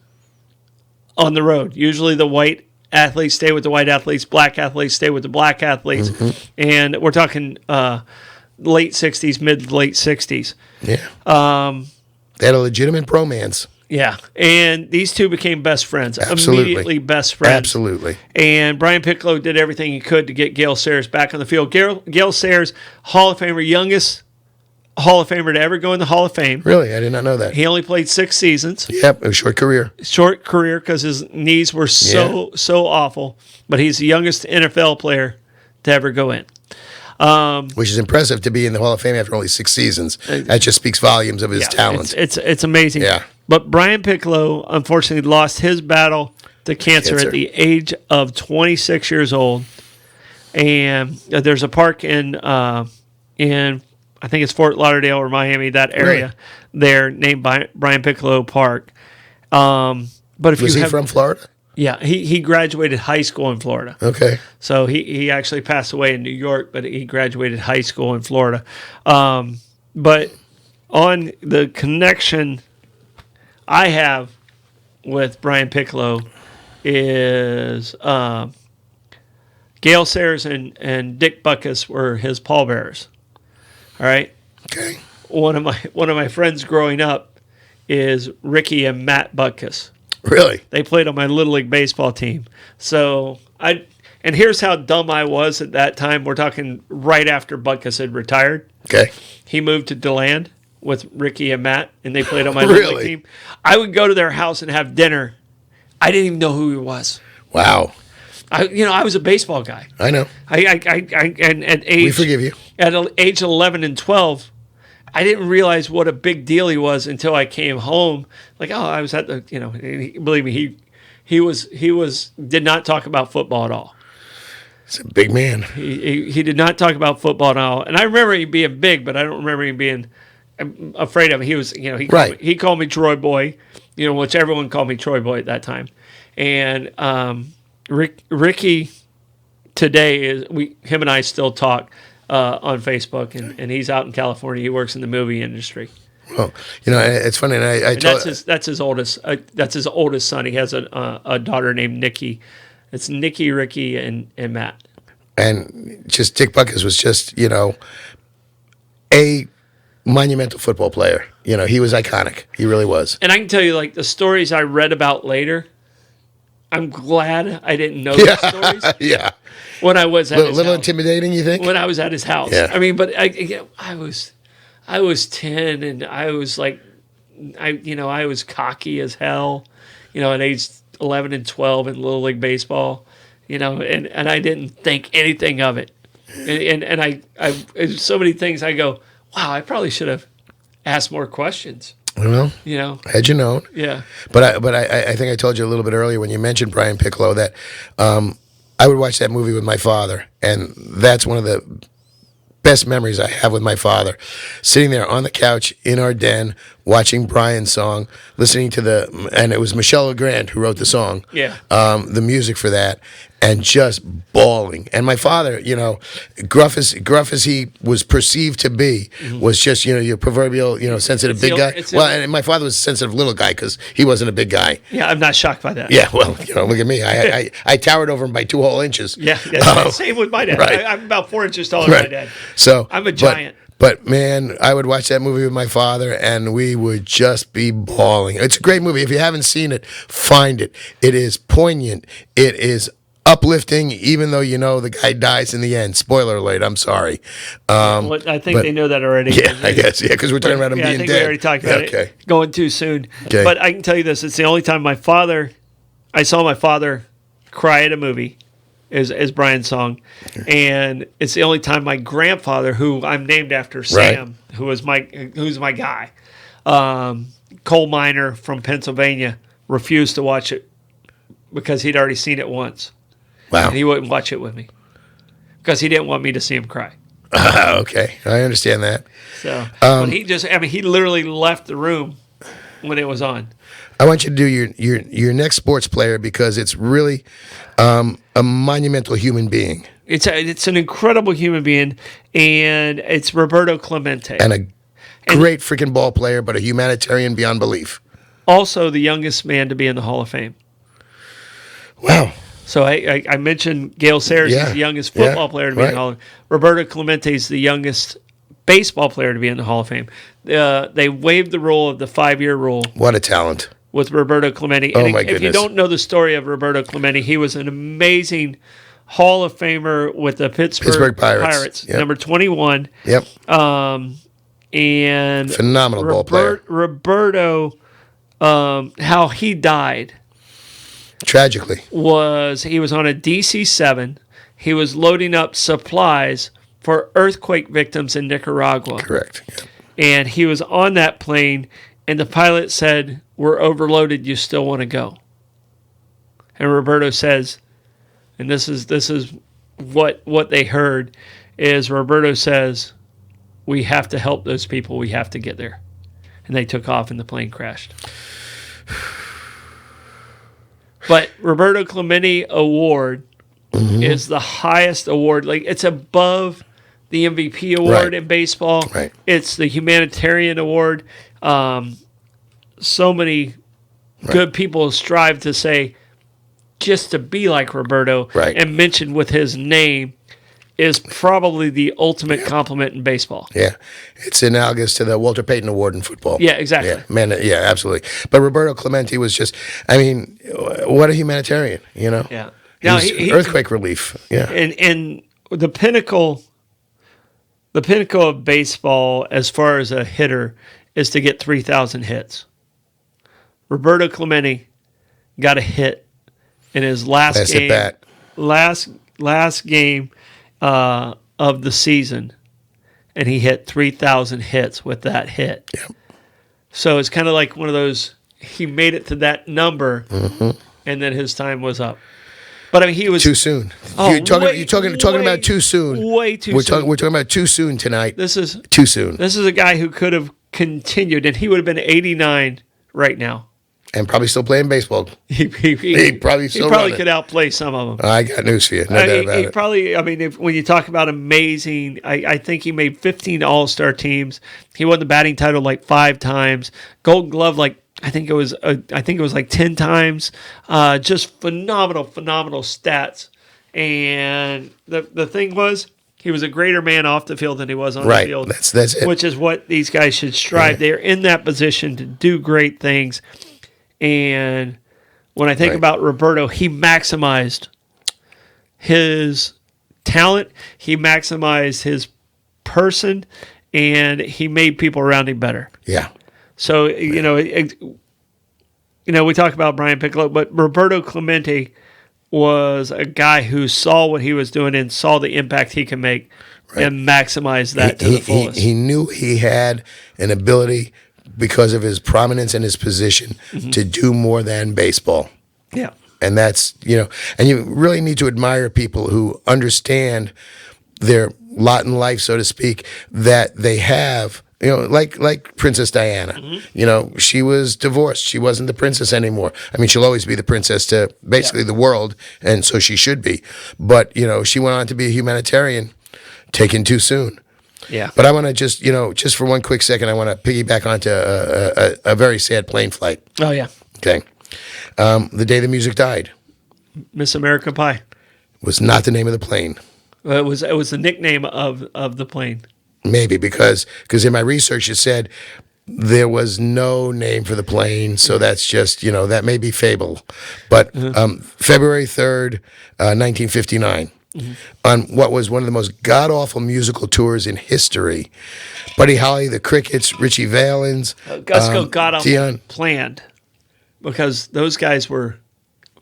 on the road. Usually the white athletes stay with the white athletes, black athletes stay with the black athletes. And we're talking late 60s, mid to late 60s. Yeah. They had a legitimate bromance. Yeah. And these two became best friends. Immediately best friends. Absolutely. And Brian Piccolo did everything he could to get Gale Sayers back on the field. Gale Sayers, Hall of Famer, youngest Hall of Famer to ever go in the Hall of Fame. Really? I did not know that. He only played 6 seasons. Yep, it was a short career. Short career because his knees were so awful. But he's the youngest NFL player to ever go in. Which is impressive to be in the Hall of Fame after only 6 seasons. That just speaks volumes of his talent. It's amazing. Yeah. But Brian Piccolo, unfortunately, lost his battle to cancer at the age of 26 years old. And there's a park in I think it's Fort Lauderdale or Miami, that area there, named Brian Piccolo Park. But if was he from Florida? Yeah, he graduated high school in Florida. Okay. So he actually passed away in New York, but he graduated high school in Florida. But on the connection I have with Brian Piccolo is Gale Sayers and Dick Butkus were his pallbearers. All right. Okay. One of my friends growing up is Ricky and Matt Butkus. Really? They played on my Little League baseball team. So and here's how dumb I was at that time. We're talking right after Butkus had retired. Okay. He moved to DeLand with Ricky and Matt, and they played on my Little League team. I would go to their house and have dinner. I didn't even know who he was. Wow. I was a baseball guy. I know. And at age, we forgive you. At age 11 and 12, I didn't realize what a big deal he was until I came home. Like, I was at the, believe me, he did not talk about football at all. He's a big man. He did not talk about football at all. And I remember him being big, but I don't remember him being afraid of it. He was, he called me Troy Boy, which everyone called me Troy Boy at that time. And Ricky today him and I still talk on Facebook, and he's out in California. He works in the movie industry. Well, it's funny, and that's his oldest son. He has a daughter named Nikki. It's Nikki, Ricky, and Matt. And just Dick Butkus was just a monumental football player. He was iconic. He really was. And I can tell you, like, the stories I read about later, I'm glad I didn't know those stories. Yeah. When I was at his little house. Intimidating, you think? When I was at his house. Yeah. I mean, but I was 10, and I was like, I was cocky as hell, at age 11 and 12 in Little League baseball, and I didn't think anything of it. And I so many things I go, wow, I probably should have asked more questions. Well, had you known. Yeah. But I think I told you a little bit earlier when you mentioned Brian Piccolo that I would watch that movie with my father, and that's one of the best memories I have with my father, sitting there on the couch in our den, watching Brian's song, listening to and it was Michel Legrand who wrote the song, the music for that, and just bawling. And my father, gruff as he was perceived to be, was just, your proverbial, sensitive big guy. And my father was a sensitive little guy because he wasn't a big guy. Yeah, I'm not shocked by that. Yeah, well, look at me. I towered over him by 2 whole inches. Yeah, same with my dad. Right. I'm about 4 inches taller than my dad. So I'm a giant. But man, I would watch that movie with my father, and we would just be bawling. It's a great movie. If you haven't seen it, find it. It is poignant. It is uplifting, even though the guy dies in the end. Spoiler alert. I'm sorry. I think they know that already. Yeah, I guess. Yeah, because we're talking about him being dead. I think we already talked about it. Going too soon. Okay. But I can tell you this: it's the only time I saw my father cry at a movie. Is Brian's song, and it's the only time my grandfather, who I'm named after, Sam, who's my guy, coal miner from Pennsylvania, refused to watch it because he'd already seen it once. Wow. And he wouldn't watch it with me because he didn't want me to see him cry. Okay, I understand that. So, but he literally left the room when it was on. I want you to do your next sports player because it's really a monumental human being. It's an incredible human being, and it's Roberto Clemente. And a great freaking ball player, but a humanitarian beyond belief. Also the youngest man to be in the Hall of Fame. Wow. So I mentioned Gale Sayers is the youngest football player to be in the Hall of Fame. Roberto Clemente is the youngest baseball player to be in the Hall of Fame. They waived the rule of the 5-year rule. What a talent. With Roberto Clemente. And my goodness. If you don't know the story of Roberto Clemente, he was an amazing Hall of Famer with the Pittsburgh Pirates. Yep. Number 21. Yep. And phenomenal ball player. Roberto, how he died tragically was he was on a DC-7. He was loading up supplies for earthquake victims in Nicaragua. Correct. Yeah. And he was on that plane, and the pilot said, "We're overloaded. You still want to go?" And Roberto says, and this is what they heard, is Roberto says, "We have to help those people. We have to get there." And they took off, and the plane crashed. But Roberto Clemente Award is the highest award. Like, it's above the MVP award in baseball. Right. It's the humanitarian award. So many good people strive to say, just to be like Roberto and mention with his name is probably the ultimate compliment in baseball. Yeah. It's analogous to the Walter Payton Award in football. Yeah, exactly. Yeah, man, yeah, absolutely. But Roberto Clemente was just, I mean, what a humanitarian, you know? Yeah. Now, earthquake relief. Yeah. And the pinnacle of baseball as far as a hitter is to get 3,000 hits. Roberto Clemente got a hit in his last game. At bat. Last game of the season, and he hit 3,000 hits with that hit. Yep. So it's kind of like one of those, he made it to that number, and then his time was up. But I mean, he was too soon. Oh, you're talking about too soon. Way too soon. We're talking about too soon tonight. This is too soon. This is a guy who could have continued, and he would have been 89 right now. And probably still playing baseball. He probably could outplay some of them. I got news for you. No doubt about it. Probably, I mean, when you talk about amazing, I think he made 15 All-Star teams. He won the batting title like 5 times. Gold Glove, like I think it was like 10 times. Just phenomenal stats. And the thing was, he was a greater man off the field than he was on the field. That's it. Which is what these guys should strive. They're in that position to do great things. And when I think about Roberto, he maximized his talent, he maximized his person, and he made people around him better. Yeah. So, we talk about Brian Piccolo, but Roberto Clemente was a guy who saw what he was doing and saw the impact he can make and maximize that to the fullest. He knew he had an ability because of his prominence and his position to do more than baseball. Yeah. And that's, and you really need to admire people who understand their lot in life, so to speak, that they have, like Princess Diana. She was divorced. She wasn't the princess anymore. I mean, she'll always be the princess to basically the world, and so she should be. But, she went on to be a humanitarian, taken too soon. Yeah. But I want to just for one quick second, I want to piggyback onto a very sad plane flight. Oh, yeah. Okay. The day the music died. Miss America Pie. Was not the name of the plane. It was the nickname of the plane. Maybe because in my research it said there was no name for the plane, so that's just, that may be fable. But February 3rd, 1959. On what was one of the most god-awful musical tours in history. Buddy Holly, the Crickets, Richie Valens. Gusco god-awful planned because those guys were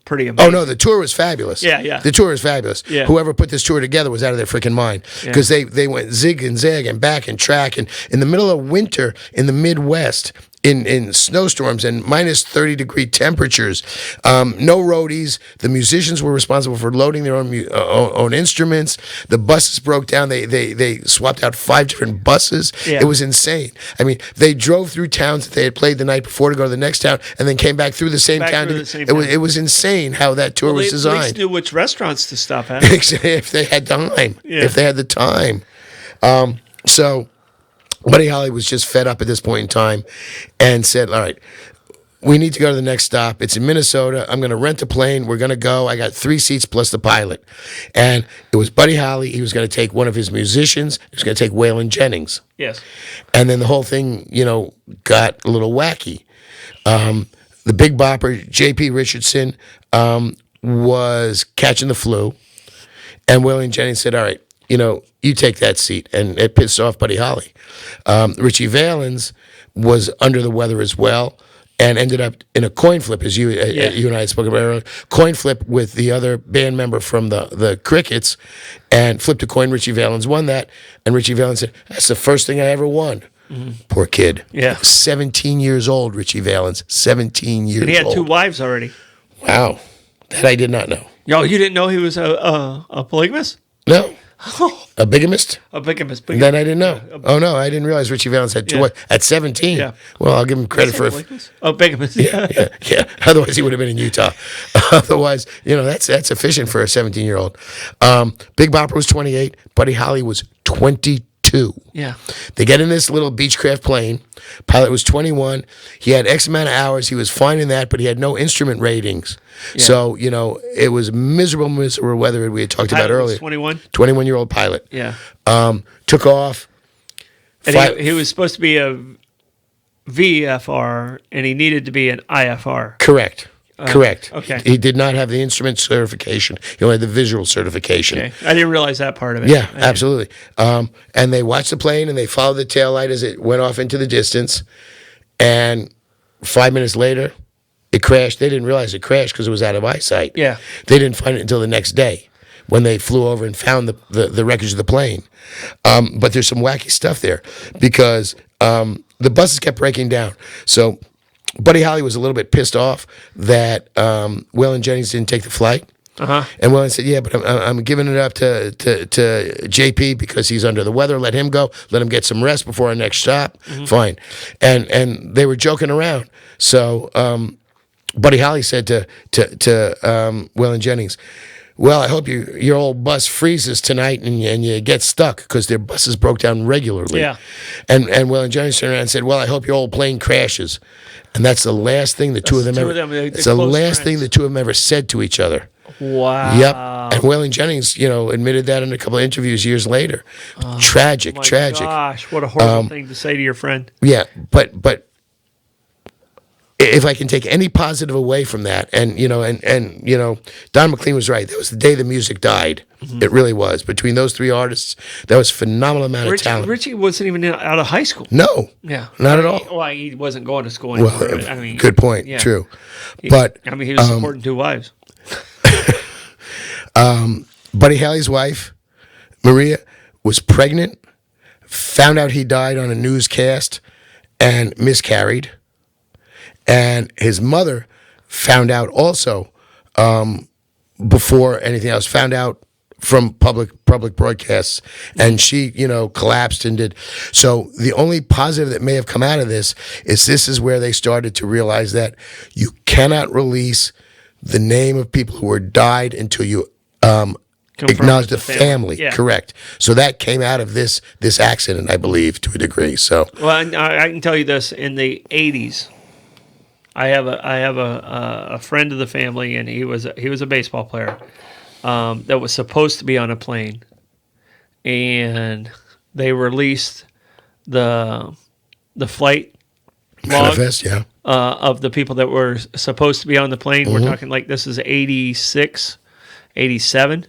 pretty amazing. Oh, no, the tour was fabulous. Yeah. The tour was fabulous. Yeah. Whoever put this tour together was out of their freaking mind because they went zig and zag and back and track. And in the middle of winter in the Midwest, in snowstorms and minus 30-degree temperatures. No roadies. The musicians were responsible for loading their own instruments. The buses broke down. They swapped out 5 different buses. Yeah. It was insane. I mean, they drove through towns that they had played the night before to go to the next town, and then came back through the same town. It was insane how that tour was designed. At least knew which restaurants to stop at. If they had time. Yeah. If they had the time. So Buddy Holly was just fed up at this point in time and said, all right, we need to go to the next stop. It's in Minnesota. I'm going to rent a plane. We're going to go. I got 3 seats plus the pilot. And it was Buddy Holly. He was going to take one of his musicians. He was going to take Waylon Jennings. Yes. And then the whole thing, got a little wacky. The Big Bopper, J.P. Richardson, was catching the flu. And Waylon Jennings said, all right, you take that seat. And it pissed off Buddy Holly. Richie Valens was under the weather as well and ended up in a coin flip, as you and I had spoken about earlier, coin flip with the other band member from the Crickets, and flipped a coin. Richie Valens won that. And Richie Valens said, that's the first thing I ever won. Mm-hmm. Poor kid. Yeah. 17 years old, Richie Valens. 17 years old. And he had 2 wives already. Wow. That I did not know. Yo, you didn't know he was a polygamist? No. A bigamist? A bigamist. Then I didn't know. Oh, no, I didn't realize Richie Valens had 2 wives. At 17? Yeah. Well, I'll give him credit for bigamist? Oh, bigamist. Yeah. Otherwise, he would have been in Utah. Otherwise, that's efficient for a 17-year-old. Big Bopper was 28. Buddy Holly was 22. Yeah. They get in this little Beechcraft plane. Pilot was 21. He had X amount of hours. He was fine in that, but he had no instrument ratings. Yeah. So, it was miserable weather we had talked about earlier. 21? 21-year-old pilot. Yeah. Took off. And he was supposed to be a VFR, and he needed to be an IFR. Correct. Correct. Okay. He did not have the instrument certification. He only had the visual certification. Okay. I didn't realize that part of it. Yeah, absolutely. And they watched the plane, and they followed the taillight as it went off into the distance. And 5 minutes later, it crashed. They didn't realize it crashed because it was out of eyesight. Yeah. They didn't find it until the next day when they flew over and found the wreckage of the plane. But there's some wacky stuff there because the buses kept breaking down. So Buddy Holly was a little bit pissed off that Waylon Jennings didn't take the flight. Uh-huh. And Waylon said, yeah, but I'm giving it up to JP because he's under the weather. Let him go. Let him get some rest before our next stop. Mm-hmm. Fine. And they were joking around. So Buddy Holly said to Waylon Jennings, well, I hope your old bus freezes tonight and you get stuck because their buses broke down regularly. Yeah. And Waylon Jennings turned around and said, well, I hope your old plane crashes. And that's the last thing the two of them ever said to each other. Wow. Yep. And Waylon Jennings, admitted that in a couple of interviews years later. Tragic. Gosh, what a horrible thing to say to your friend. Yeah, but if I can take any positive away from that, and Don McLean was right. That was the day the music died. Mm-hmm. It really was. Between those 3 artists, that was a phenomenal amount of talent. Richie wasn't even out of high school. No. Yeah. Not at all. Well, he wasn't going to school anymore. Well, good point. Yeah. True. He was supporting 2 wives. Buddy Holly's wife, Maria, was pregnant, found out he died on a newscast, and miscarried. And his mother found out also before anything else, found out from public broadcasts, and she, collapsed and did. So the only positive that may have come out of this is where they started to realize that you cannot release the name of people who were died until you acknowledge the family. Yeah. Correct. So that came out of this accident, I believe, to a degree. So well, I can tell you this: in the 80s. I have a friend of the family, and he was a baseball player that was supposed to be on a plane, and they released the flight log of the people that were supposed to be on the plane. Mm-hmm. We're talking like this is 86, 87,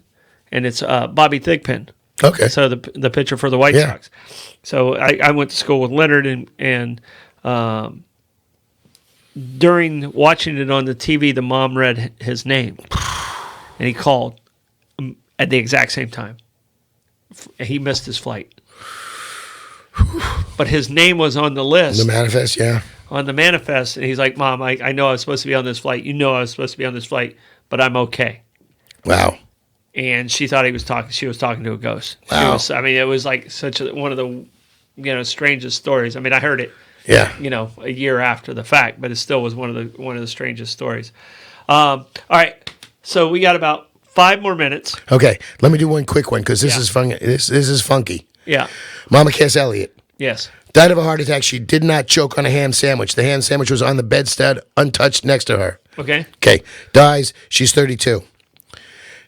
and it's Bobby Thigpen. Okay. So the pitcher for the White Sox. So I went to school with Leonard, and during watching it on the TV, the mom read his name, and he called at the exact same time. He missed his flight, but his name was on the list. The manifest, yeah. on the manifest, and he's like, Mom, I know I was supposed to be on this flight. You know I was supposed to be on this flight, but I'm okay. Wow. And she thought she was talking to a ghost. Wow. It was like one of the, strangest stories. I mean, I heard it, Yeah. a year after the fact, but it still was one of the strangest stories. All right. So we got about 5 more minutes. Okay. Let me do one quick one because this is fun. This is funky. Yeah. Mama Cass Elliott. Yes. Died of a heart attack. She did not choke on a ham sandwich. The ham sandwich was on the bedstead, untouched next to her. Okay. Okay. Dies. She's 32.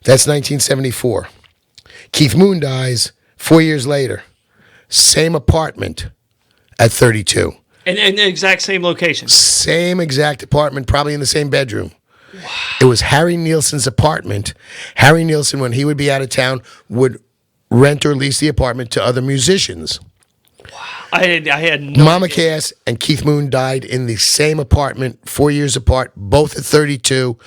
That's 1974. Keith Moon dies 4 years later. Same apartment at 32. And the exact same location. Same exact apartment, probably in the same bedroom. Wow. It was Harry Nielsen's apartment. Harry Nielsen, when he would be out of town, would rent or lease the apartment to other musicians. Wow. I had no Mama idea. Cass and Keith Moon died in the same apartment 4 years apart, both at 32.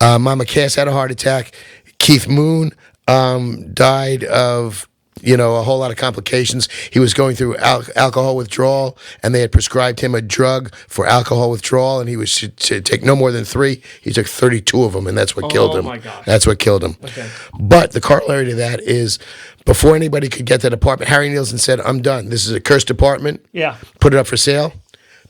Mama Cass had a heart attack. Keith Moon died of, a whole lot of complications. He was going through alcohol withdrawal, and they had prescribed him a drug for alcohol withdrawal, and he was to take no more than 3. He took 32 of them, and that's what killed him. Oh, my gosh. That's what killed him. Okay. But the corollary to that is, before anybody could get that apartment, Harry Nielsen said, I'm done. This is a cursed apartment. Yeah. Put it up for sale.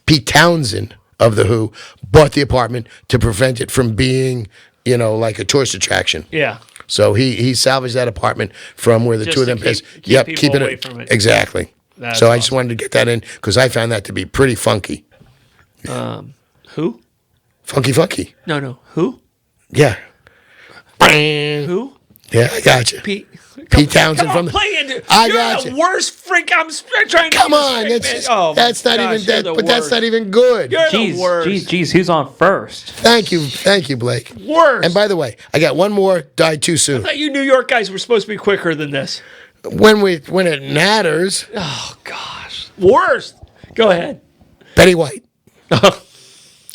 Pete Townsend of The Who bought the apartment to prevent it from being, like a tourist attraction. Yeah. So he salvaged that apartment from where the Just two of to them keep people away from it. Exactly. That's so I just awesome. wanted to get that in because I found that to be pretty funky. Who? Funky. No. Who? Yeah. Who? Yeah, I got you. Pete Townsend come on, from play it. I You're got the you. worst freak. I'm trying to Come get on, this straight, man. that's not gosh, even that, you're the but that's worst. not even good. You're the worst. Jeez, who's on first? Thank you, Blake. Worst. And by the way, I got one more. Died too I soon. thought you New York guys were supposed to be quicker than this. When it matters, Oh gosh. Worst. Go ahead. Betty White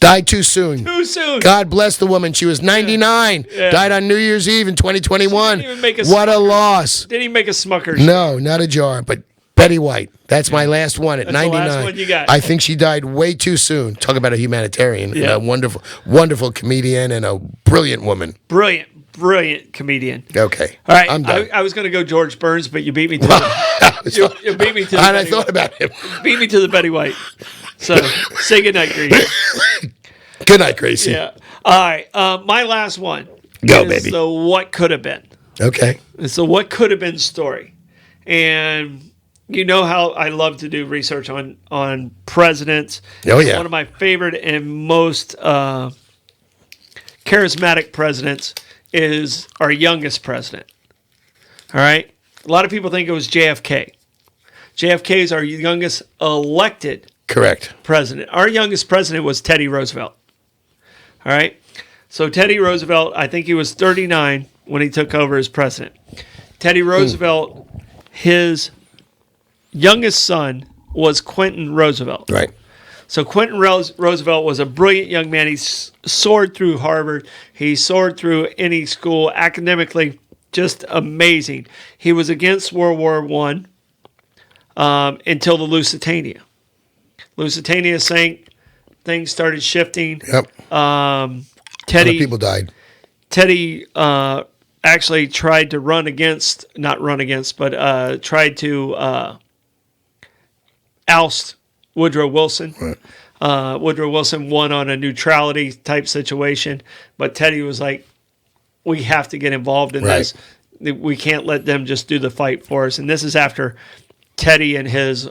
died too soon. Too soon. God bless the woman. She was 99. Yeah. Died on New Year's Eve in 2021. She didn't even make a What a loss. Didn't even make a Smucker's. No, not a jar, but Betty White. That's my last one at That's the 99. last one you got. I think she died way too soon. Talk about a humanitarian. Yeah. And a wonderful comedian and a brilliant woman. Brilliant comedian. Okay. All right. I'm done. I was going to go George Burns, but you beat me to the, you beat me to the and I Betty thought about him. beat me to the Betty White. So say goodnight, Gracie. Good night, Gracie. Yeah. All right. My last one. Go, is baby. The what could have been. Okay. It's the what could have been story. And you know how I love to do research on presidents. Oh, yeah. One of my favorite and most charismatic presidents is our youngest president. All right? A lot of people think it was JFK. JFK is our youngest elected Correct. president. Our youngest president was Teddy Roosevelt. All right? So Teddy Roosevelt, I think he was 39 when he took over as president. Teddy Roosevelt, his youngest son was Quentin Roosevelt. Right. So Quentin Roosevelt was a brilliant young man. He soared through Harvard. He soared through any school academically, just amazing. He was against World War I until the Lusitania. Lusitania sank. Things started shifting. Yep. A lot of people died. Teddy actually tried to tried to oust Woodrow Wilson. Right. Woodrow Wilson won on a neutrality type situation, but Teddy was like, we have to get involved in Right. this. We can't let them just do the fight for us. And this is after Teddy and his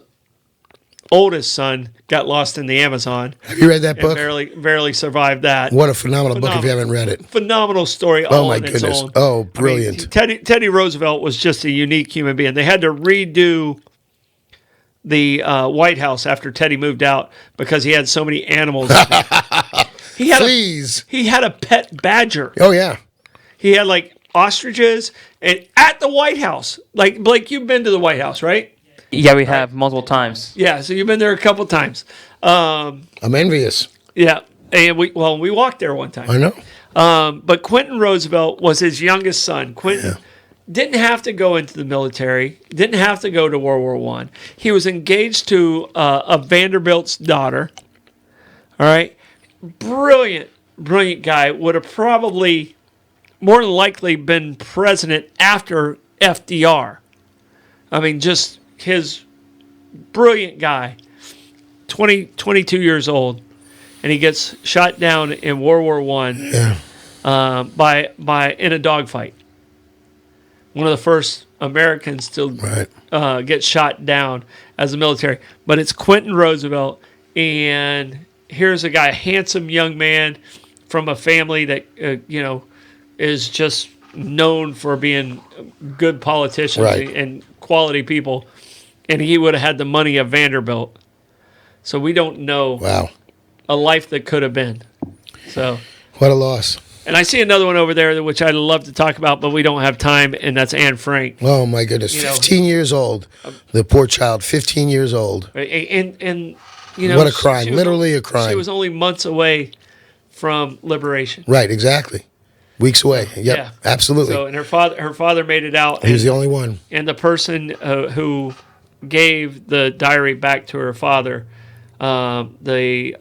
oldest son got lost in the Amazon. Have you read that And book? barely survived that. What a phenomenal book if you haven't read it. Phenomenal story. Oh, all my on its goodness. own. Oh, brilliant. I mean, Teddy Roosevelt was just a unique human being. They had to redo the White House after Teddy moved out because he had so many animals. Please. He had a pet badger. Oh, yeah. He had like ostriches and at the White House. Like Blake, you've been to the White House, right? Yeah, we have multiple times. Yeah, so you've been there a couple times. I'm envious. Yeah, and we walked there one time. I know. But Quentin Roosevelt was his youngest son. Quentin didn't have to go into the military, didn't have to go to World War I. He was engaged to a Vanderbilt's daughter. All right. Brilliant guy. Would have probably more than likely been president after FDR. I mean, just his brilliant guy. 22 years old. And he gets shot down in World War I by in a dogfight. One of the first Americans to get shot down as a military. But it's Quentin Roosevelt, and here's a guy, a handsome young man from a family that is just known for being good politicians and quality people, and he would have had the money of Vanderbilt. So we don't know a life that could have been. So what a loss. And I see another one over there, which I'd love to talk about, but we don't have time, and that's Anne Frank. Oh, my goodness. 15 years old. The poor child, 15 years old. And what a crime. Literally a crime. She was only months away from liberation. Right, exactly. Weeks away. Yep, absolutely. So, and her father made it out. He was the only one. And the person who gave the diary back to her father, the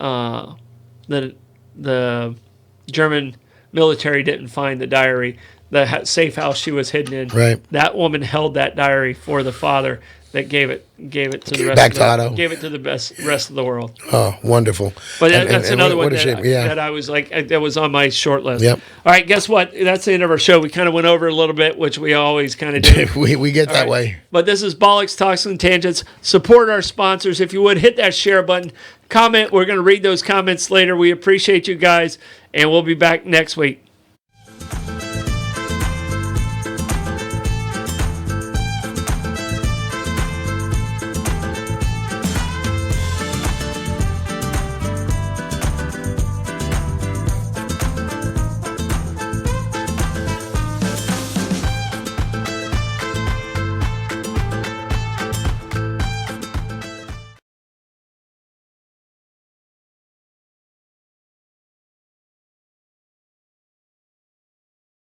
German military didn't find the diary. The safe house she was hidden in. Right. That woman held that diary for the father that gave it to the rest back to Otto. Gave it to the rest of the world. Oh, wonderful. But that's another one that I was like, that was on my short list. Yep. All right, guess what? That's the end of our show. We kind of went over a little bit, which we always kind of do. we get that way. But this is Bollox Talks and Tangents. Support our sponsors. If you would, hit that share button. Comment. We're going to read those comments later. We appreciate you guys, and we'll be back next week.